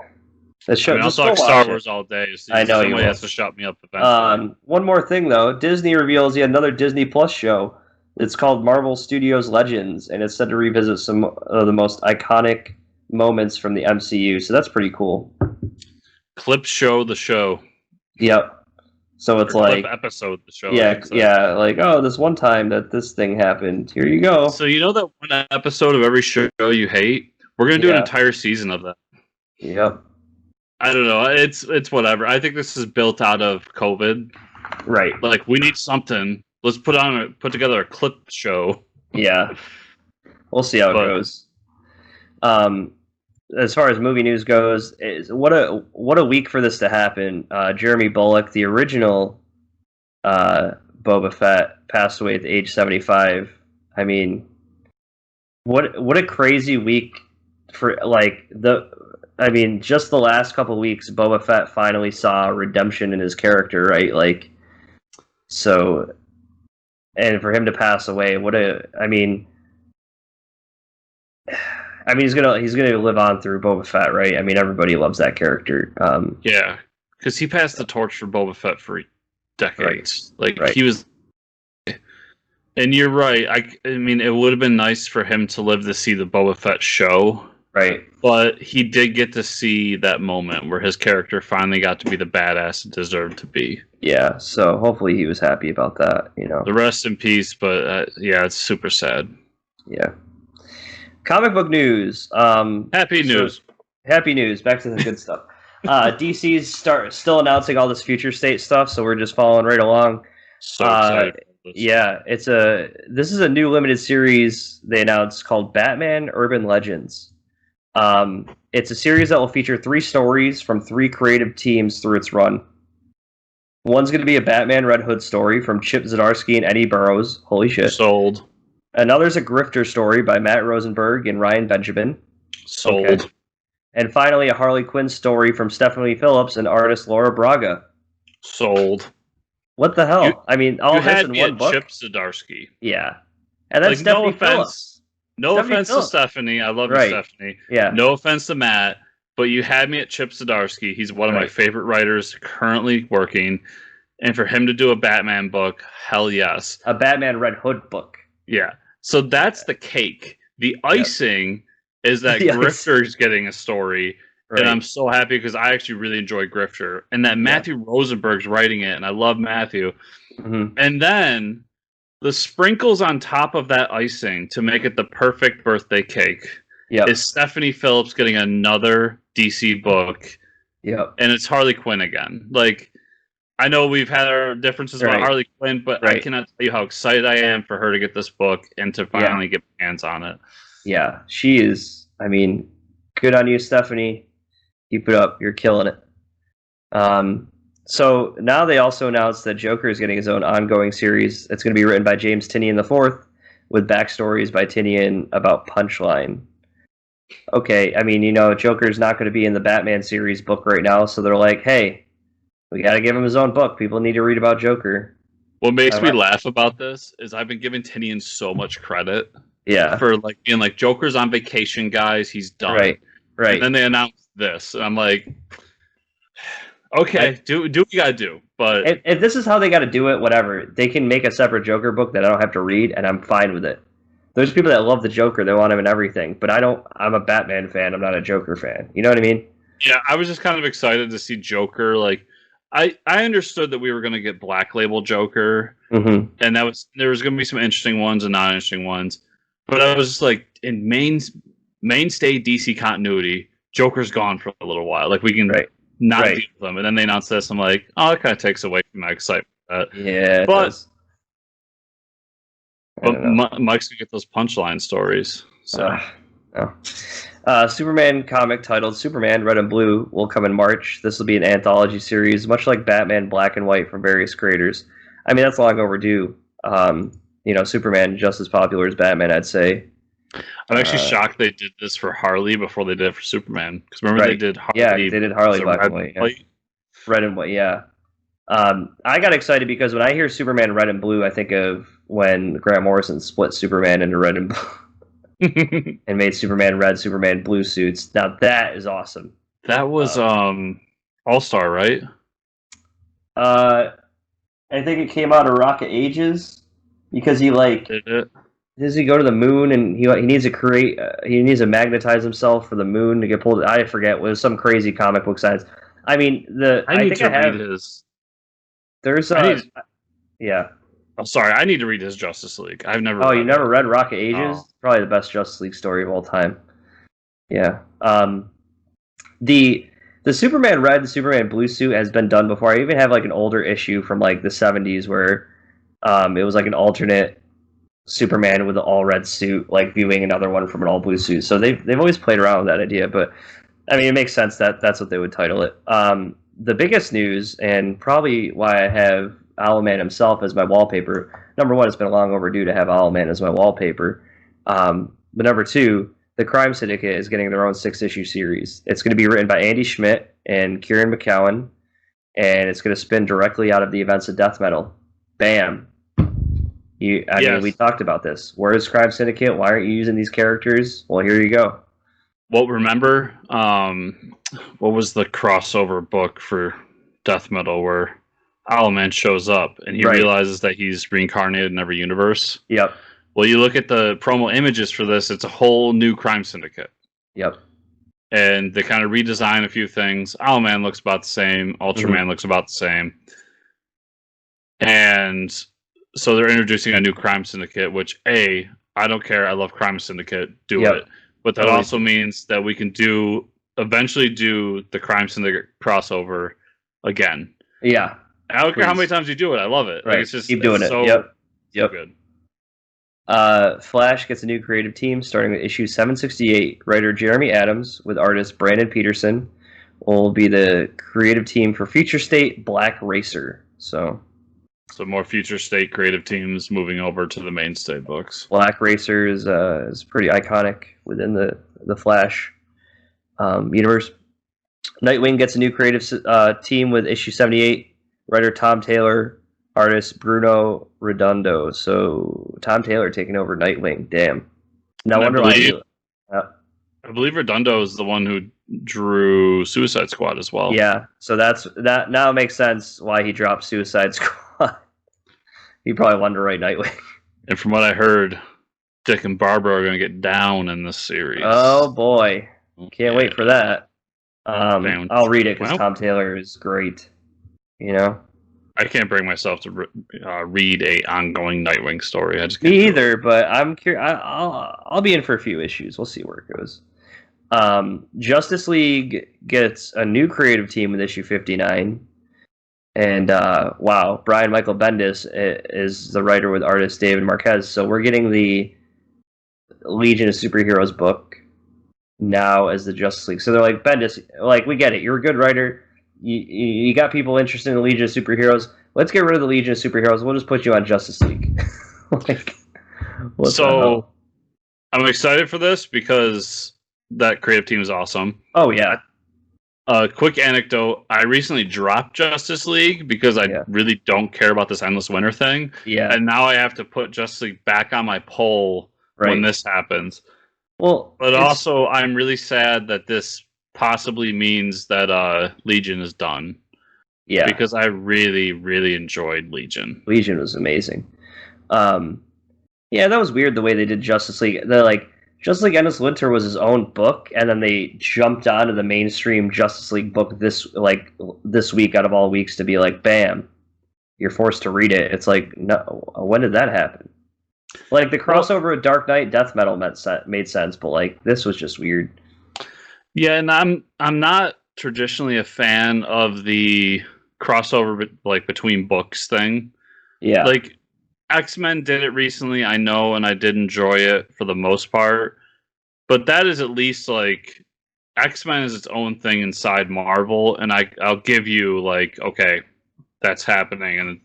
let's show. I mean, I'll just talk go Star watch Wars it. all day. So I know you somebody will. has to shut me up eventually. One more thing though, Disney reveals yet another Disney Plus show. It's called Marvel Studios Legends, and it's said to revisit some of the most iconic moments from the MCU. So that's pretty cool. Clip show the show. Yep. So it's Or like clip episode the show. yeah, like oh, this one time that this thing happened. Here you go. So you know that one episode of every show you hate? We're gonna do an entire season of that. Yep. I don't know. It's whatever. I think this is built out of COVID. Right. Like we need something. Let's put together a clip show. Yeah. We'll see how it goes. As far as movie news goes, what a week for this to happen. Jeremy Bulloch, the original Boba Fett, passed away at age 75. I mean, what a crazy week for like just the last couple of weeks, Boba Fett finally saw redemption in his character, right? Like, so, and for him to pass away, he's gonna live on through Boba Fett, right? I mean, everybody loves that character. Yeah, because he passed the torch for Boba Fett for decades. He was. And you're right. I mean, it would have been nice for him to live to see the Boba Fett show. Right. But he did get to see that moment where his character finally got to be the badass it deserved to be. Yeah, so hopefully he was happy about that, you know. The rest in peace, but yeah, it's super sad. Yeah. Comic book news. Happy news. Happy news. Back to the good stuff. DC's still announcing all this future state stuff, so we're just following right along. So excited. Yeah, this is a new limited series they announced called Batman Urban Legends. It's a series that will feature 3 stories from 3 creative teams through its run. One's going to be a Batman Red Hood story from Chip Zdarsky and Eddie Burrows. Holy shit. Sold. Another's a Grifter story by Matt Rosenberg and Ryan Benjamin. Sold. Okay. And finally, a Harley Quinn story from Stephanie Phillips and artist Laura Braga. Sold. What the hell? I mean, all this in one book? Chip Zdarsky. Yeah. And then Stephanie Phillips. No offense to Stephanie. I love you, Stephanie. Yeah. No offense to Matt, but you had me at Chip Zdarsky. He's one of my favorite writers currently working. And for him to do a Batman book, hell yes. A Batman Red Hood book. Yeah. So that's the cake. The icing is that Grifter's getting a story. Right. And I'm so happy because I actually really enjoy Grifter. And that Matthew Rosenberg's writing it. And I love Matthew. Mm-hmm. And then the sprinkles on top of that icing to make it the perfect birthday cake is Stephanie Phillips getting another DC book. Yep. And it's Harley Quinn again. Like, I know we've had our differences about Harley Quinn, but I cannot tell you how excited I am for her to get this book and to finally get my hands on it. Yeah, she is. I mean, good on you, Stephanie. Keep it up. You're killing it. So now they also announced that Joker is getting his own ongoing series. It's going to be written by James Tynion IV with backstories by Tynion about Punchline. Okay, I mean, Joker's not going to be in the Batman series book right now, so they're like, hey, we got to give him his own book. People need to read about Joker. What makes me laugh about this is I've been giving Tynion so much credit. Yeah. For being like, Joker's on vacation, guys. He's done. Right. And then they announced this, and I'm like, okay, do what you gotta do. But if this is how they got to do it, whatever. They can make a separate Joker book that I don't have to read, and I'm fine with it. There's people that love the Joker; they want him in everything. But I don't. I'm a Batman fan. I'm not a Joker fan. You know what I mean? Yeah, I was just kind of excited to see Joker. Like, I understood that we were going to get Black Label Joker, and there was going to be some interesting ones and not interesting ones. But I was just like, in mainstay DC continuity, Joker's gone for a little while. Like, we can not Right. deal with them. And then they announced this. I'm like, oh, that kind of takes away from my excitement. Yeah, it But does. I don't know. Mike's gonna get those punchline stories. So No. Superman comic titled Superman Red and Blue will come in March. This will be an anthology series, much like Batman Black and White from various creators. I mean, that's long overdue. Superman just as popular as Batman, I'd say. I'm actually shocked they did this for Harley before they did it for Superman. Because remember they did Harley. Yeah, they did Harley Black and White. White. Yeah. Red and White, yeah. I got excited because when I hear Superman Red and Blue, I think of when Grant Morrison split Superman into red and blue and made Superman red, Superman blue suits. Now that is awesome. That was All-Star, right? I think it came out of Rocket Ages because he did it? Does he go to the moon and he needs to create? He needs to magnetize himself for the moon to get pulled. I forget. It was some crazy comic book science. I mean, I need to read his. There's yeah. I'm sorry, I need to read his Justice League. I've never. Oh, you never read Rocket Ages? Oh. Probably the best Justice League story of all time. Yeah. The Superman red and Superman blue suit has been done before. I even have like an older issue from like the 70s where it was like an alternate Superman with an all red suit, like viewing another one from an all blue suit. So they've always played around with that idea, but I mean, it makes sense that that's what they would title it. The biggest news, and probably why I have Owlman himself as my wallpaper. Number one, it's been long overdue to have Owlman as my wallpaper. But number two, the Crime Syndicate is getting their own 6-issue series. It's going to be written by Andy Schmidt and Kieran McCowan, and it's going to spin directly out of the events of Death Metal. Bam. I mean, we talked about this. Where is Crime Syndicate? Why aren't you using these characters? Well, here you go. Well, remember, what was the crossover book for Death Metal where Owlman shows up and he realizes that he's reincarnated in every universe? Yep. Well, you look at the promo images for this, it's a whole new Crime Syndicate. Yep. And they kind of redesign a few things. Owlman looks about the same. Ultraman looks about the same. And so they're introducing a new Crime Syndicate, which, I don't care. I love Crime Syndicate. Do it. But that also means that we can eventually do the Crime Syndicate crossover again. Yeah. I don't care how many times you do it. I love it. Right. Like, it's just keep doing it. So, yep. So good. Flash gets a new creative team starting with issue 768. Writer Jeremy Adams with artist Brandon Peterson will be the creative team for Future State Black Racer. So more Future State creative teams moving over to the mainstay books. Black Racer is pretty iconic within the Flash universe. Nightwing gets a new creative team with issue 78. Writer Tom Taylor, artist Bruno Redondo. So Tom Taylor taking over Nightwing. Damn. No wonder why. I believe Redondo is the one who drew Suicide Squad as well. Yeah, so that now makes sense why he dropped Suicide Squad. He probably wanted to write Nightwing. And from what I heard, Dick and Barbara are going to get down in this series. Oh boy, can't wait for that. I'll read it because Tom Taylor is great. You know, I can't bring myself to read a ongoing Nightwing story. I just can't. Me either, but I'm curious. I'll be in for a few issues. We'll see where it goes. Justice League gets a new creative team with issue 59. And wow, Brian Michael Bendis is the writer with artist David Marquez. So we're getting the Legion of Superheroes book now as the Justice League. So they're like, Bendis, like, we get it. You're a good writer. You got people interested in the Legion of Superheroes. Let's get rid of the Legion of Superheroes. We'll just put you on Justice League. So I'm excited for this because that creative team is awesome. Oh, yeah. Quick anecdote. I recently dropped Justice League because I really don't care about this Endless Winter thing. Yeah. And now I have to put Justice League back on my poll when this happens. Well, but also I'm really sad that this possibly means that Legion is done. Yeah. Because I really, really enjoyed Legion. Legion was amazing. Yeah, that was weird the way they did Justice League. They're like, Justice League Endless Winter was his own book, and then they jumped onto the mainstream Justice League book this week out of all weeks to be like, bam, you're forced to read it. It's like, no, when did that happen? Like the crossover with Dark Knight, Death Metal made sense, but like this was just weird. Yeah, and I'm not traditionally a fan of the crossover like between books thing. Yeah. Like X-Men did it recently, I know, and I did enjoy it for the most part. But that is at least like X-Men is its own thing inside Marvel, and I'll give you like, okay, that's happening and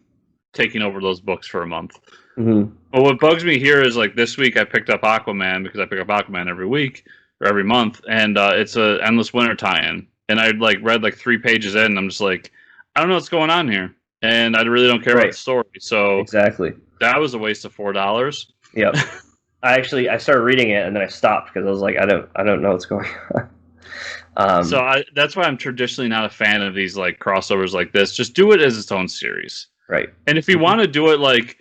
taking over those books for a month. Mm-hmm. But what bugs me here is like this week I picked up Aquaman because I pick up Aquaman every week or every month, and it's a Endless Winter tie-in. And I like read like 3 pages in, and I'm just like, I don't know what's going on here, and I really don't care about the story. So exactly, that was a waste of $4. Yep. I started reading it and then I stopped because I was like, I don't know what's going on. So that's why I'm traditionally not a fan of these like crossovers like this. Just do it as its own series, right? And if you want to do it like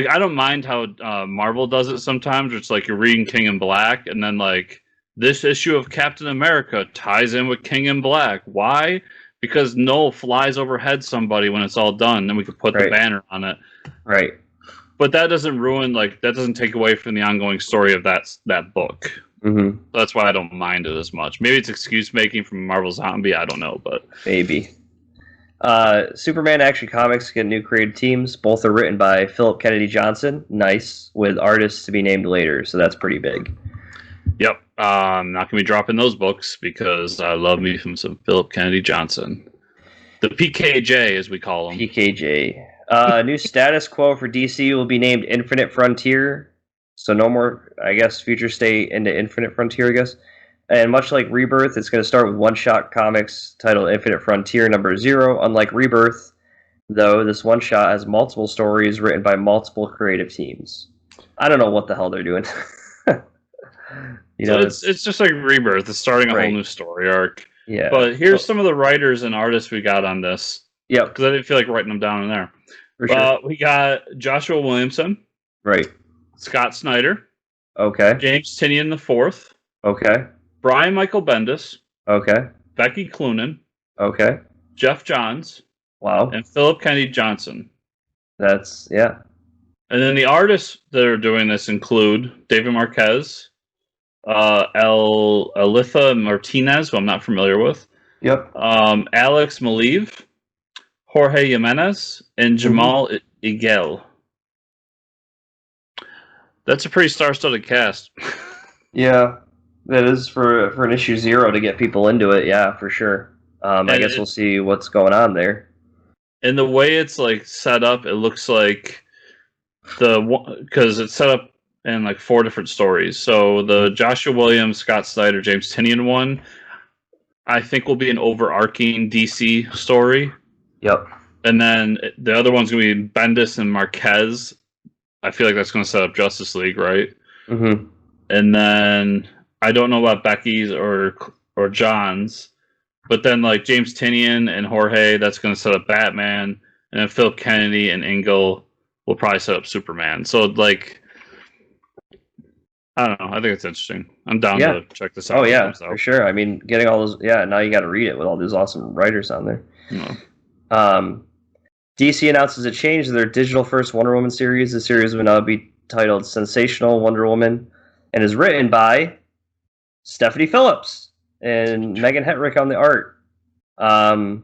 I don't mind how Marvel does it sometimes. It's like you're reading King in Black, and then like this issue of Captain America ties in with King in Black. Why? Because Noel flies overhead somebody when it's all done, and we could put the banner on it. Right. But that doesn't ruin, like, that doesn't take away from the ongoing story of that book. Mm-hmm. That's why I don't mind it as much. Maybe it's excuse making from Marvel Zombie. I don't know, but maybe. Superman Action Comics get new creative teams. Both are written by Philip Kennedy Johnson. Nice, with artists to be named later. So that's pretty big. Yep. I'm not gonna be dropping those books because I love me some Philip Kennedy Johnson. The PKJ, as we call him. PKJ. New status quo for DC will be named Infinite Frontier. So no more, I guess, Future State into Infinite Frontier, I guess. And much like Rebirth, it's going to start with one-shot comics titled Infinite Frontier #0. Unlike Rebirth, though, this one-shot has multiple stories written by multiple creative teams. I don't know what the hell they're doing. It's just like Rebirth. It's starting a whole new story arc. Yeah. But here's some of the writers and artists we got on this. Yep. Because I didn't feel like writing them down in there. For sure. We got Joshua Williamson. Right. Scott Snyder. Okay. James Tynion IV. Okay. Brian Michael Bendis. Okay. Becky Cloonan. Okay. Jeff Johns. Wow. And Philip Kennedy Johnson. That's, yeah. And then the artists that are doing this include David Marquez, Elitha Martinez, who I'm not familiar with. Yep. Alex Maleev, Jorge Jimenez, and Jamal Igel. That's a pretty star-studded cast. Yeah, that is for an issue 0 to get people into it. Yeah, for sure. I guess we'll see what's going on there. And the way it's like set up, it looks like because it's set up in like 4 different stories. So the Joshua Williams, Scott Snyder, James Tynion one, I think will be an overarching DC story. Yep. And then the other one's going to be Bendis and Marquez. I feel like that's going to set up Justice League, right? Mm-hmm. And then I don't know about Becky's or John's, but then like James Tynion and Jorge, that's going to set up Batman, and then Phil Kennedy and Engel will probably set up Superman. So like, I don't know. I think it's interesting. I'm down to check this out. Oh yeah, for sure. I mean, getting all those. Yeah, now you got to read it with all these awesome writers on there. Yeah. DC announces a change to their digital-first Wonder Woman series. The series will now be titled Sensational Wonder Woman and is written by Stephanie Phillips and Megan Hetrick on the art. Wow.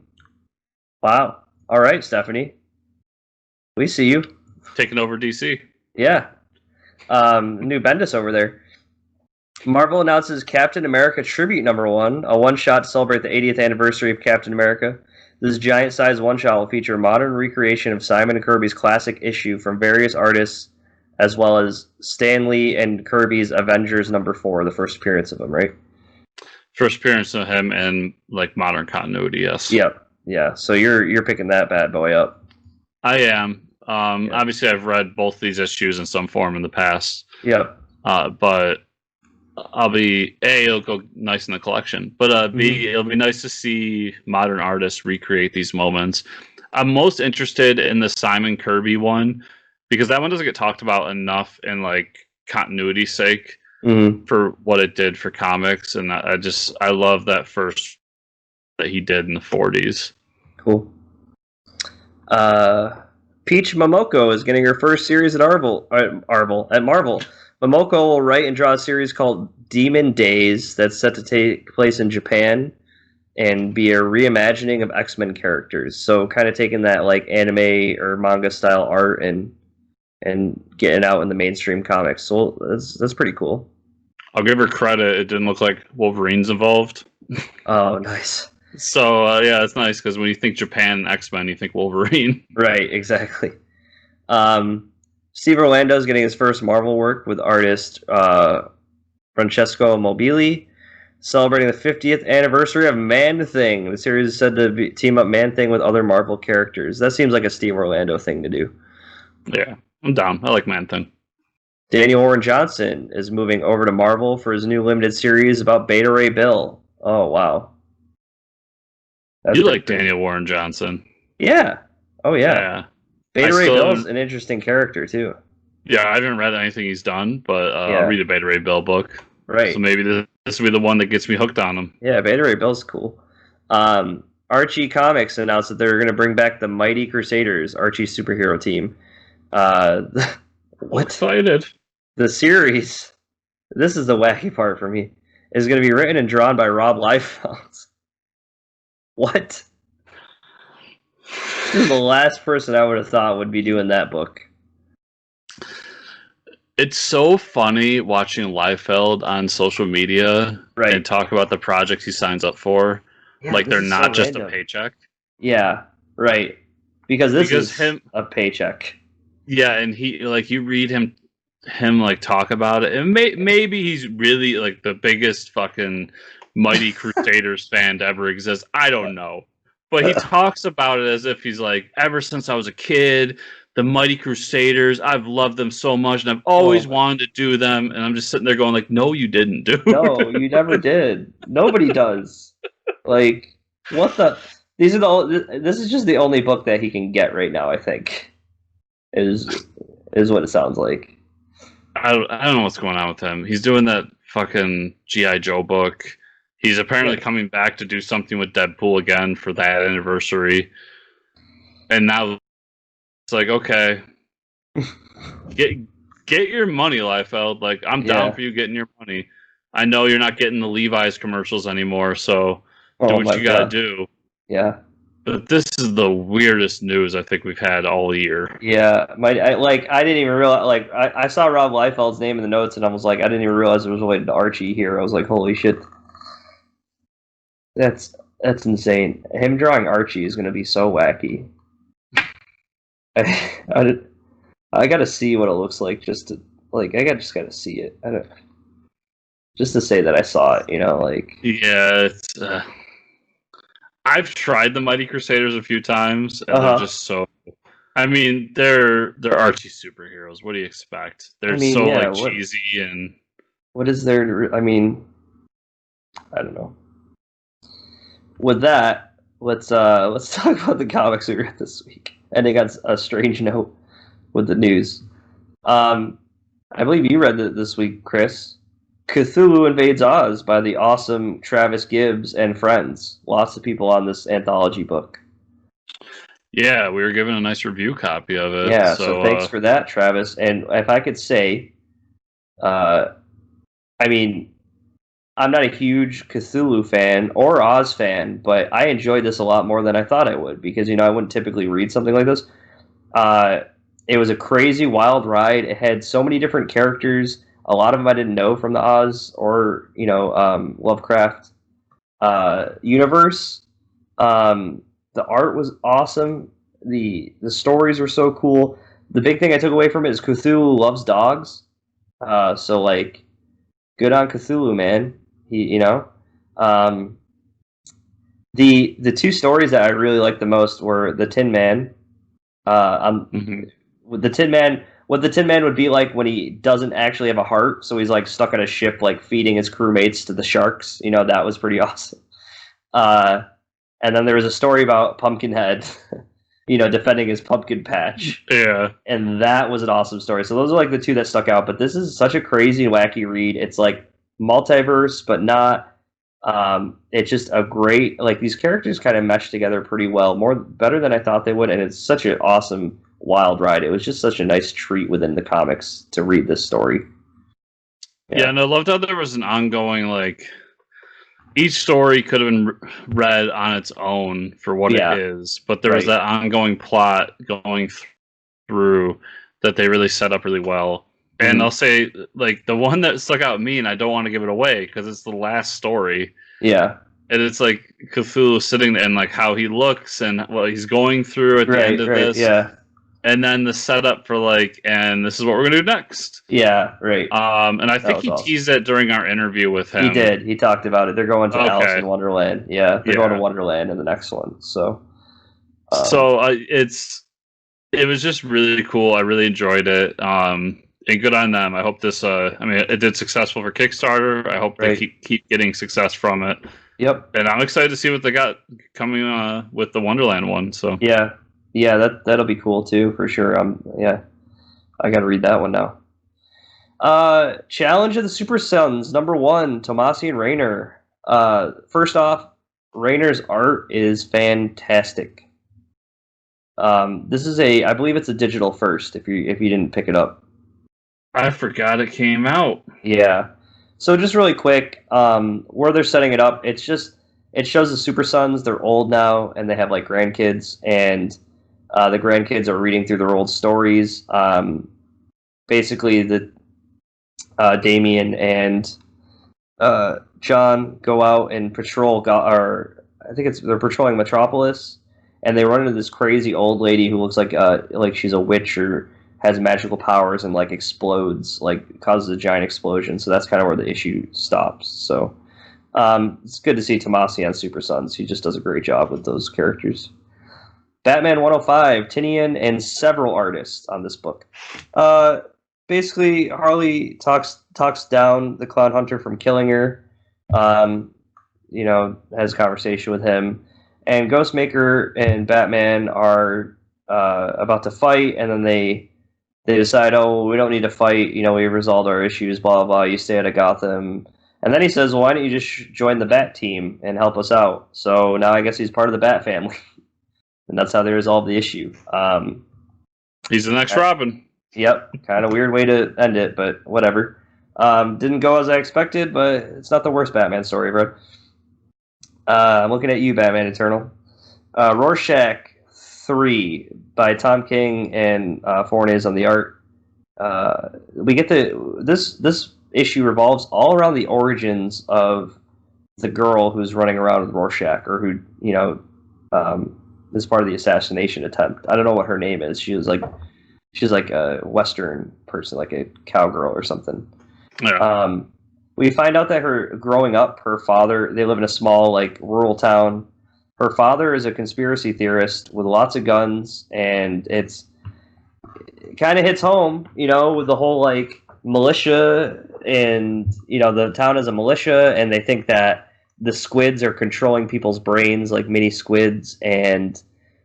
All right, Stephanie. We see you. Taking over DC. Yeah. New Bendis over there. Marvel announces Captain America Tribute #1, a one-shot to celebrate the 80th anniversary of Captain America. This giant-sized one-shot will feature a modern recreation of Simon and Kirby's classic issue from various artists, as well as Stan Lee and Kirby's Avengers #4, the first appearance of him, right? First appearance of him in like modern continuity, yes. Yep. Yeah. So you're picking that bad boy up. I am. Obviously, I've read both these issues in some form in the past. Yep. But it'll go nice in the collection. But B, it'll be nice to see modern artists recreate these moments. I'm most interested in the Simon Kirby one because that one doesn't get talked about enough in like continuity's sake for what it did for comics, and I love that first that he did in the 40s. Cool. Peach Momoko is getting her first series at Marvel. Momoko will write and draw a series called Demon Days that's set to take place in Japan. and be a reimagining of X-Men characters. So kind of taking that like anime or manga style art and getting out in the mainstream comics. So that's pretty cool. I'll give her credit. It didn't look like Wolverine's involved. Oh, nice. So yeah, it's nice because when you think Japan and X-Men, you think Wolverine. Right, exactly. Steve Orlando's getting his first Marvel work with artist Francesco Mobili, celebrating the 50th anniversary of Man-Thing. The series is said to team up Man-Thing with other Marvel characters. That seems like a Steve Orlando thing to do. Yeah, I'm down. I like Man-Thing. Daniel Warren Johnson is moving over to Marvel for his new limited series about Beta Ray Bill. Oh, wow. You like Daniel Warren Johnson. Yeah. Oh, yeah. Beta Ray Bill's an interesting character, too. Yeah, I haven't read anything he's done, but I'll read a Beta Ray Bill book. Right. So maybe this will be the one that gets me hooked on him. Yeah, Beta Ray Bill's cool. Archie Comics announced that they're going to bring back the Mighty Crusaders, Archie's superhero team. What? Excited. The series, this is the wacky part for me, is going to be written and drawn by Rob Liefeld. What? This is the last person I would have thought would be doing that book. It's so funny watching Liefeld on social media and talk about the projects he signs up for. Yeah, like they're not just random. A paycheck. Yeah, right. Because this is a paycheck. Yeah, and he like you read him like talk about it, and maybe he's really like the biggest fucking Mighty Crusaders fan to ever exist. I don't know, but he talks about it as if he's like, ever since I was a kid, the Mighty Crusaders, I've loved them so much, and I've always wanted to do them. And I'm just sitting there going like, no, you didn't, dude. No, you never did. Nobody does. Like, what the? This is just the only book that he can get right now. I think is what it sounds like. I don't know what's going on with him. He's doing that fucking G.I. Joe book. He's apparently coming back to do something with Deadpool again for that anniversary. And now it's like, okay, get your money, Liefeld. Like, I'm down for you getting your money. I know you're not getting the Levi's commercials anymore, so do what you gotta do. Yeah. But this is the weirdest news I think we've had all year. Yeah, I didn't even realize. Like, I saw Rob Liefeld's name in the notes, and I was like, I didn't even realize it was related to Archie here. I was like, holy shit, that's insane. Him drawing Archie is going to be so wacky. I got to see what it looks like. Just to like, just got to see it. Just to say that I saw it, like. Yeah, it's. I've tried the Mighty Crusaders a few times, and they're just so. I mean, they're Archie superheroes. What do you expect? They're cheesy and. What is there? I mean, I don't know. With that, let's talk about the comics we read this week. Ending on a strange note with the news. I believe you read it this week, Chris. Cthulhu Invades Oz by the awesome Travis Gibbs and friends. Lots of people on this anthology book. Yeah, we were given a nice review copy of it. Yeah, so thanks for that, Travis. And if I could say, I mean, I'm not a huge Cthulhu fan or Oz fan, but I enjoyed this a lot more than I thought I would because, I wouldn't typically read something like this. It was a crazy, wild ride. It had so many different characters. A lot of them I didn't know from the Oz or, Lovecraft universe. The art was awesome. The stories were so cool. The big thing I took away from it is Cthulhu loves dogs. So, like, good on Cthulhu, man. The two stories that I really liked the most were the Tin Man. The Tin Man... What the Tin Man would be like when he doesn't actually have a heart, so he's like stuck on a ship, like feeding his crewmates to the sharks. That was pretty awesome. And then there was a story about Pumpkinhead, defending his pumpkin patch. Yeah. And that was an awesome story. So those are like the two that stuck out. But this is such a crazy, wacky read. It's like multiverse, but not. It's just a great, like, these characters kind of mesh together pretty well, better than I thought they would. And it's such an awesome, wild ride. It was just such a nice treat within the comics to read this story. Yeah, and I loved how there was an ongoing, like, each story could have been read on its own for what it is, but there was that ongoing plot going through that they really set up really well. And I'll say, like, the one that stuck out to me, and I don't want to give it away because it's the last story. Yeah. And it's like Cthulhu sitting there and like how he looks and what he's going through at the end of this. Yeah. And then the setup for like, and this is what we're gonna do next. Yeah, right. And I think he teased it during our interview with him. He did. He talked about it. They're going to Alice in Wonderland. Yeah, they're going to Wonderland in the next one. So, it was just really cool. I really enjoyed it. And good on them. I hope this. I mean, it did successful for Kickstarter. I hope they keep getting success from it. Yep. And I'm excited to see what they got coming with the Wonderland one. So yeah, that'll be cool too for sure. I got to read that one now. Challenge of the Supersons #1, Tomasi and Rayner. First off, Rayner's art is fantastic. This is I believe it's a digital first. If you didn't pick it up, I forgot it came out. Yeah. So just really quick, where they're setting it up, it shows the Supersons. They're old now, and they have like grandkids, and the grandkids are reading through their old stories. Basically, the Damien and John go out and patrol, they're patrolling Metropolis, and they run into this crazy old lady who looks like she's a witch or has magical powers and like explodes, like causes a giant explosion. So that's kind of where the issue stops. So it's good to see Tomasi on Supersons. He just does a great job with those characters. Batman 105, Tinian and several artists on this book. Basically, Harley talks down the Clown Hunter from killing her. Has a conversation with him, and Ghostmaker and Batman are about to fight, and then they decide, oh, we don't need to fight. We resolved our issues. Blah blah blah. You stay out of Gotham, and then he says, well, why don't you just join the Bat Team and help us out? So now I guess he's part of the Bat family, and that's how they resolve the issue. He's the next Robin. Yep, kind of weird way to end it, but whatever. Didn't go as I expected, but it's not the worst Batman story, bro. I'm looking at you, Batman Eternal. Rorschach 3 by Tom King and Fornes on the art. We get this issue revolves all around the origins of the girl who's running around with Rorschach, or who is part of the assassination attempt. I don't know what her name is. She's like a Western person, like a cowgirl or something. Yeah. We find out that growing up, her father, they live in a small, like, rural town. Her father is a conspiracy theorist with lots of guns, and it kind of hits home, with the whole, like, militia, and, the town is a militia, and they think that the squids are controlling people's brains, like mini squids, and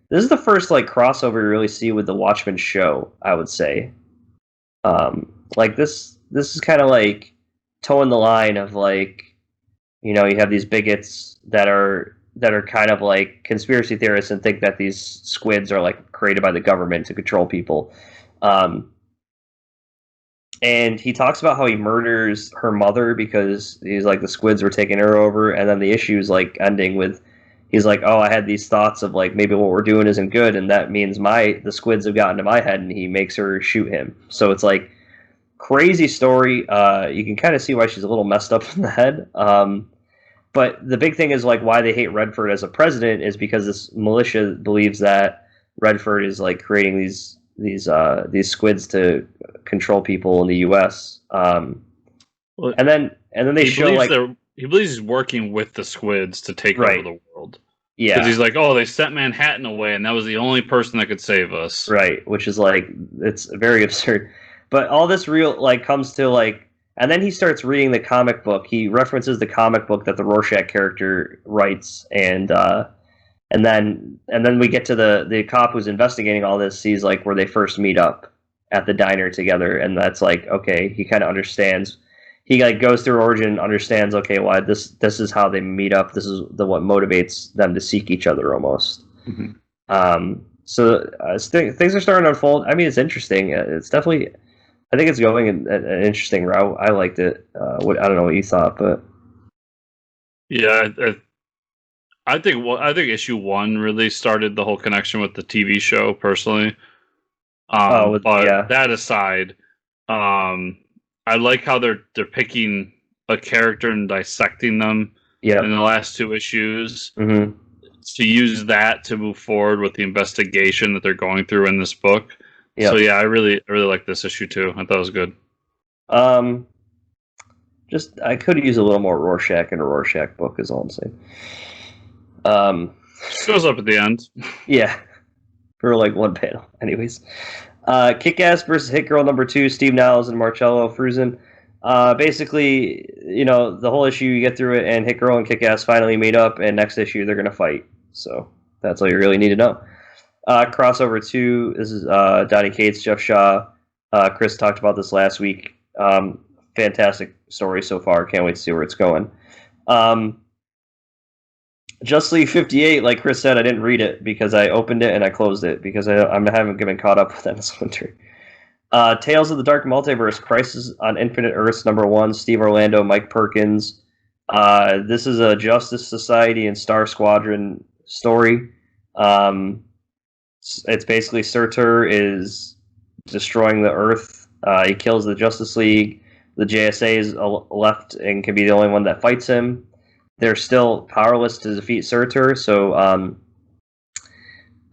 this is the first, like, crossover you really see with the Watchmen show, I would say. Like, this is kind of, like, towing the line of, like, you have these bigots that are kind of like conspiracy theorists and think that these squids are like created by the government to control people. And he talks about how he murders her mother because he's like, the squids were taking her over, and then the issue's like ending with, he's like, oh, I had these thoughts of like, maybe what we're doing isn't good, and that means the squids have gotten to my head, and he makes her shoot him. So it's like crazy story. You can kind of see why she's a little messed up in the head. But the big thing is like why they hate Redford as a president is because this militia believes that Redford is like creating these squids to control people in the U.S. And then they show like he believes he's working with the squids to take over the world. Yeah, because he's like, oh, they sent Manhattan away, and that was the only person that could save us. Right, which is like, it's very absurd. But all this comes to like, and then he starts reading the comic book. He references the comic book that the Rorschach character writes, and then we get to the cop who's investigating all this, sees like where they first meet up at the diner together, and that's like, okay, he kind of understands. He like goes through origin, understands, okay, why this is how they meet up. This is what motivates them to seek each other almost. Mm-hmm. So things are starting to unfold. I mean, it's interesting. It's definitely. I think it's going in an interesting route. I liked it. I don't know what you thought, but Yeah, I think issue 1 really started the whole connection with the TV show. Personally, but that aside, I like how they're picking a character and dissecting them in the last 2 issues to use that to move forward with the investigation that they're going through in this book. So yeah, I really like this issue too. I thought it was good. Just I could use a little more Rorschach in a Rorschach book, is all I'm saying. Shows up at the end. Yeah, for like one panel. Anyways, Kickass versus Hitgirl #2, Steve Niles and Marcello Fruzen. Basically, the whole issue, you get through it, and Hitgirl and Kickass finally meet up, and next issue they're gonna fight. So that's all you really need to know. Crossover 2. This is Donny Cates, Jeff Shaw. Chris talked about this last week. Fantastic story so far. Can't wait to see where it's going. Just League 58, like Chris said, I didn't read it because I opened it and I closed it because I haven't been caught up with Dennis Winter. Tales of the Dark Multiverse, Crisis on Infinite Earths #1, Steve Orlando, Mike Perkins. This is a Justice Society and Star Squadron story. It's basically Surtur is destroying the Earth. He kills the Justice League. The JSA is left and can be the only one that fights him. They're still powerless to defeat Surtur, so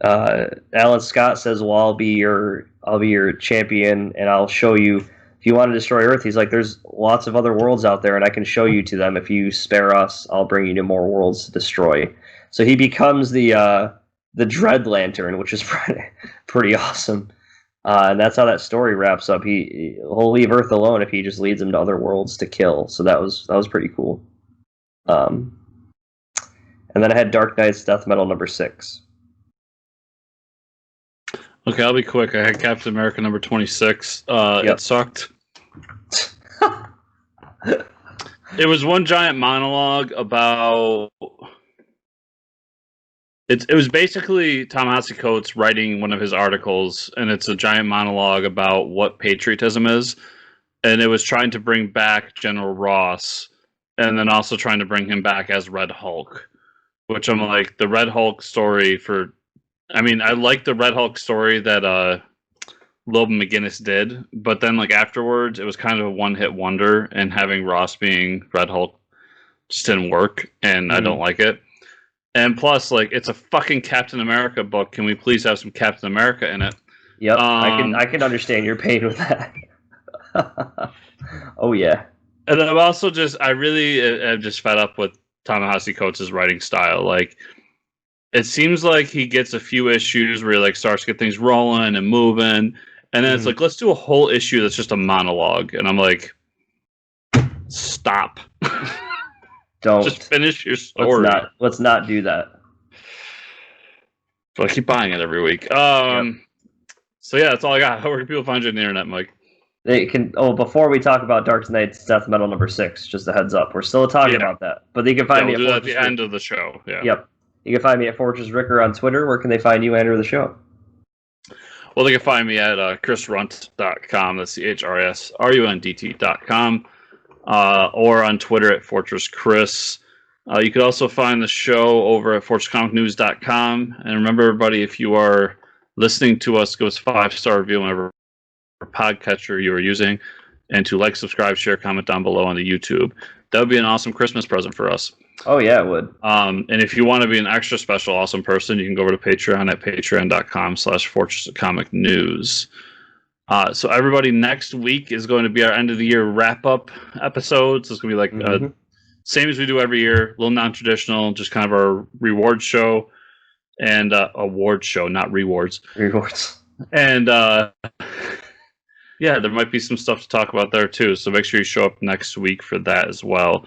Alan Scott says, "Well, I'll be your champion, and I'll show you. If you want to destroy Earth," he's like, "There's lots of other worlds out there, and I can show you to them. If you spare us, I'll bring you to more worlds to destroy." So he becomes the Dread Lantern, which is pretty awesome. And that's how that story wraps up. He'll leave Earth alone if he just leads him to other worlds to kill. So that was pretty cool. And then I had Dark Knight's Death Metal #6. Okay, I'll be quick. I had Captain America #26. It sucked. It was one giant monologue about... It was basically Ta-Nehisi Coates writing one of his articles, and it's a giant monologue about what patriotism is, and it was trying to bring back General Ross, and then also trying to bring him back as Red Hulk, which I'm like, the Red Hulk story I like the Red Hulk story that Loeb McGinnis did, but then like afterwards, it was kind of a one-hit wonder, and having Ross being Red Hulk just didn't work, and I don't like it. And plus, like, it's a fucking Captain America book. Can we please have some Captain America in it? Yep, I can understand your pain with that. Oh yeah. And I'm also I really am just fed up with Ta-Nehisi Coates' writing style. Like, it seems like he gets a few issues where he like starts to get things rolling and moving, and then it's like, let's do a whole issue that's just a monologue, and I'm like, stop. Don't just finish your story. Let's not do that. But I keep buying it every week. So yeah, that's all I got. Where can people find you on the internet, Mike? They can. Oh, before we talk about Dark Knight's Death Metal #6, just a heads up, we're still talking about that. But they can find me at the end of the show. Yeah. Yep. You can find me at Fortress Ricker on Twitter. Where can they find you, Andrew, the show? Well, they can find me at chrisrunt.com. That's CHRISRUNDT.com. Or on Twitter at Fortress Chris. You could also find the show over at FortressComicNews.com. And remember, everybody, if you are listening to us, give us a 5-star review whenever podcatcher you are using, and to like, subscribe, share, comment down below on the YouTube. That would be an awesome Christmas present for us. Oh yeah, it would. And if you want to be an extra special awesome person, you can go over to Patreon at patreon.com/FortressComicNews. So everybody, next week is going to be our end of the year wrap up episodes. It's going to be like same as we do every year, a little non-traditional, just kind of our reward show and award show, not rewards. Rewards. And yeah, there might be some stuff to talk about there too. So make sure you show up next week for that as well.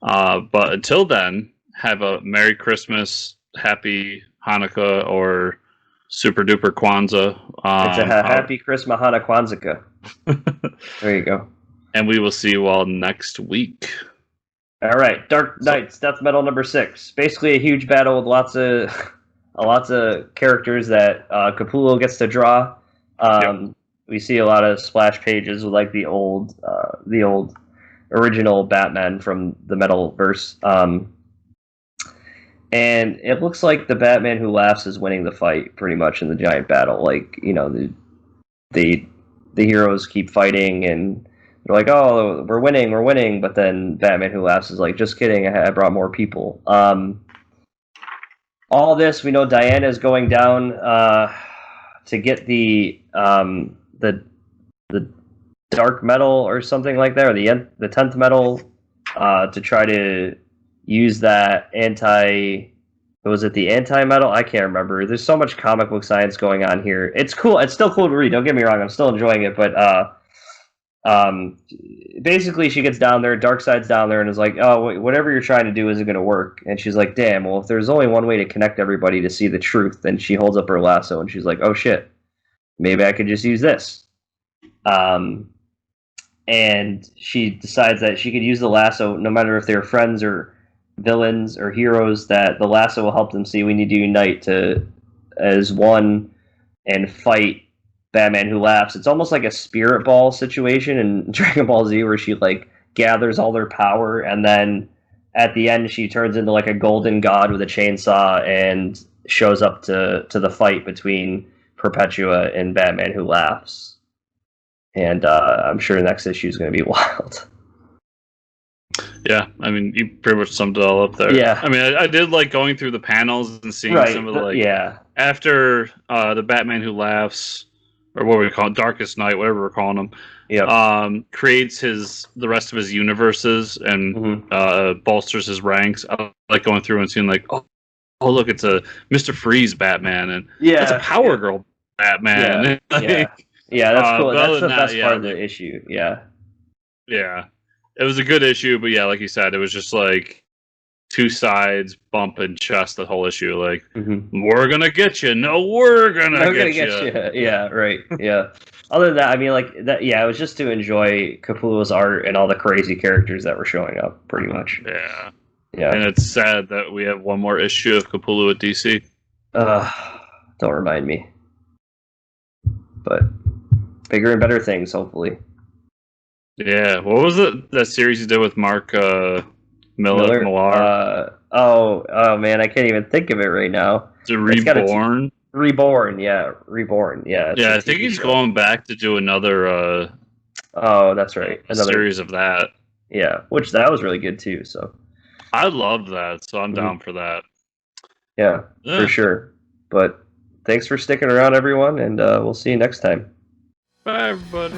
But until then, have a Merry Christmas, Happy Hanukkah, or Super Duper Kwanzaa. It's a Happy Christmas Hana Kwanzaa. There you go. And we will see you all next week. All right, Dark Knight's Death Metal #6. Basically, a huge battle with lots of characters that Capullo gets to draw. We see a lot of splash pages with like the old original Batman from the Metalverse. And it looks like the Batman Who Laughs is winning the fight pretty much in the giant battle. Like, the heroes keep fighting and they're like, oh, we're winning, but then Batman Who Laughs is like, just kidding, I brought more people. All this, we know Diana is going down to get the dark metal or something like that, or the 10th metal, to try to use that was it the anti-metal? I can't remember. There's so much comic book science going on here. It's cool. It's still cool to read. Don't get me wrong. I'm still enjoying it, but basically she gets down there, Darkseid's down there, and is like, oh, whatever you're trying to do isn't going to work. And she's like, damn, well, if there's only one way to connect everybody to see the truth, then she holds up her lasso and she's like, oh shit, maybe I could just use this. And she decides that she could use the lasso no matter if they're friends or villains or heroes, that the lasso will help them see we need to unite as one and fight Batman Who Laughs. It's almost like a spirit ball situation in Dragon Ball Z, where she like gathers all their power, and then at the end she turns into like a golden god with a chainsaw and shows up to the fight between Perpetua and Batman Who Laughs. And I'm sure the next issue is going to be wild. Yeah, I mean, you pretty much summed it all up there. Yeah. I mean, I did like going through the panels and seeing some of the, like, after the Batman Who Laughs, or what we call it, Darkest Night, whatever we're calling him, creates the rest of his universes and bolsters his ranks. I like going through and seeing like, oh look, it's a Mr. Freeze Batman, and that's a Power Girl Batman. Yeah, that's cool. That's the best part of the issue. Yeah. Yeah. It was a good issue, but yeah, like you said, it was just like two sides bumping chest the whole issue. Like, we're gonna get you. No, we're gonna get you. Yeah, right. Yeah. Other than that, I mean, like that. Yeah, it was just to enjoy Capullo's art and all the crazy characters that were showing up, pretty much. Yeah. Yeah. And it's sad that we have one more issue of Capullo at DC. Don't remind me. But bigger and better things, hopefully. Yeah, what was it, that series you did with Mark Millar? Oh man, I can't even think of it right now. Is it Reborn? Reborn, yeah. Yeah, I think he's going back to do another that's right. Another series of that. Yeah, which that was really good too, so. I loved that, so I'm down for that. Yeah, for sure. But thanks for sticking around, everyone, and we'll see you next time. Bye, everybody.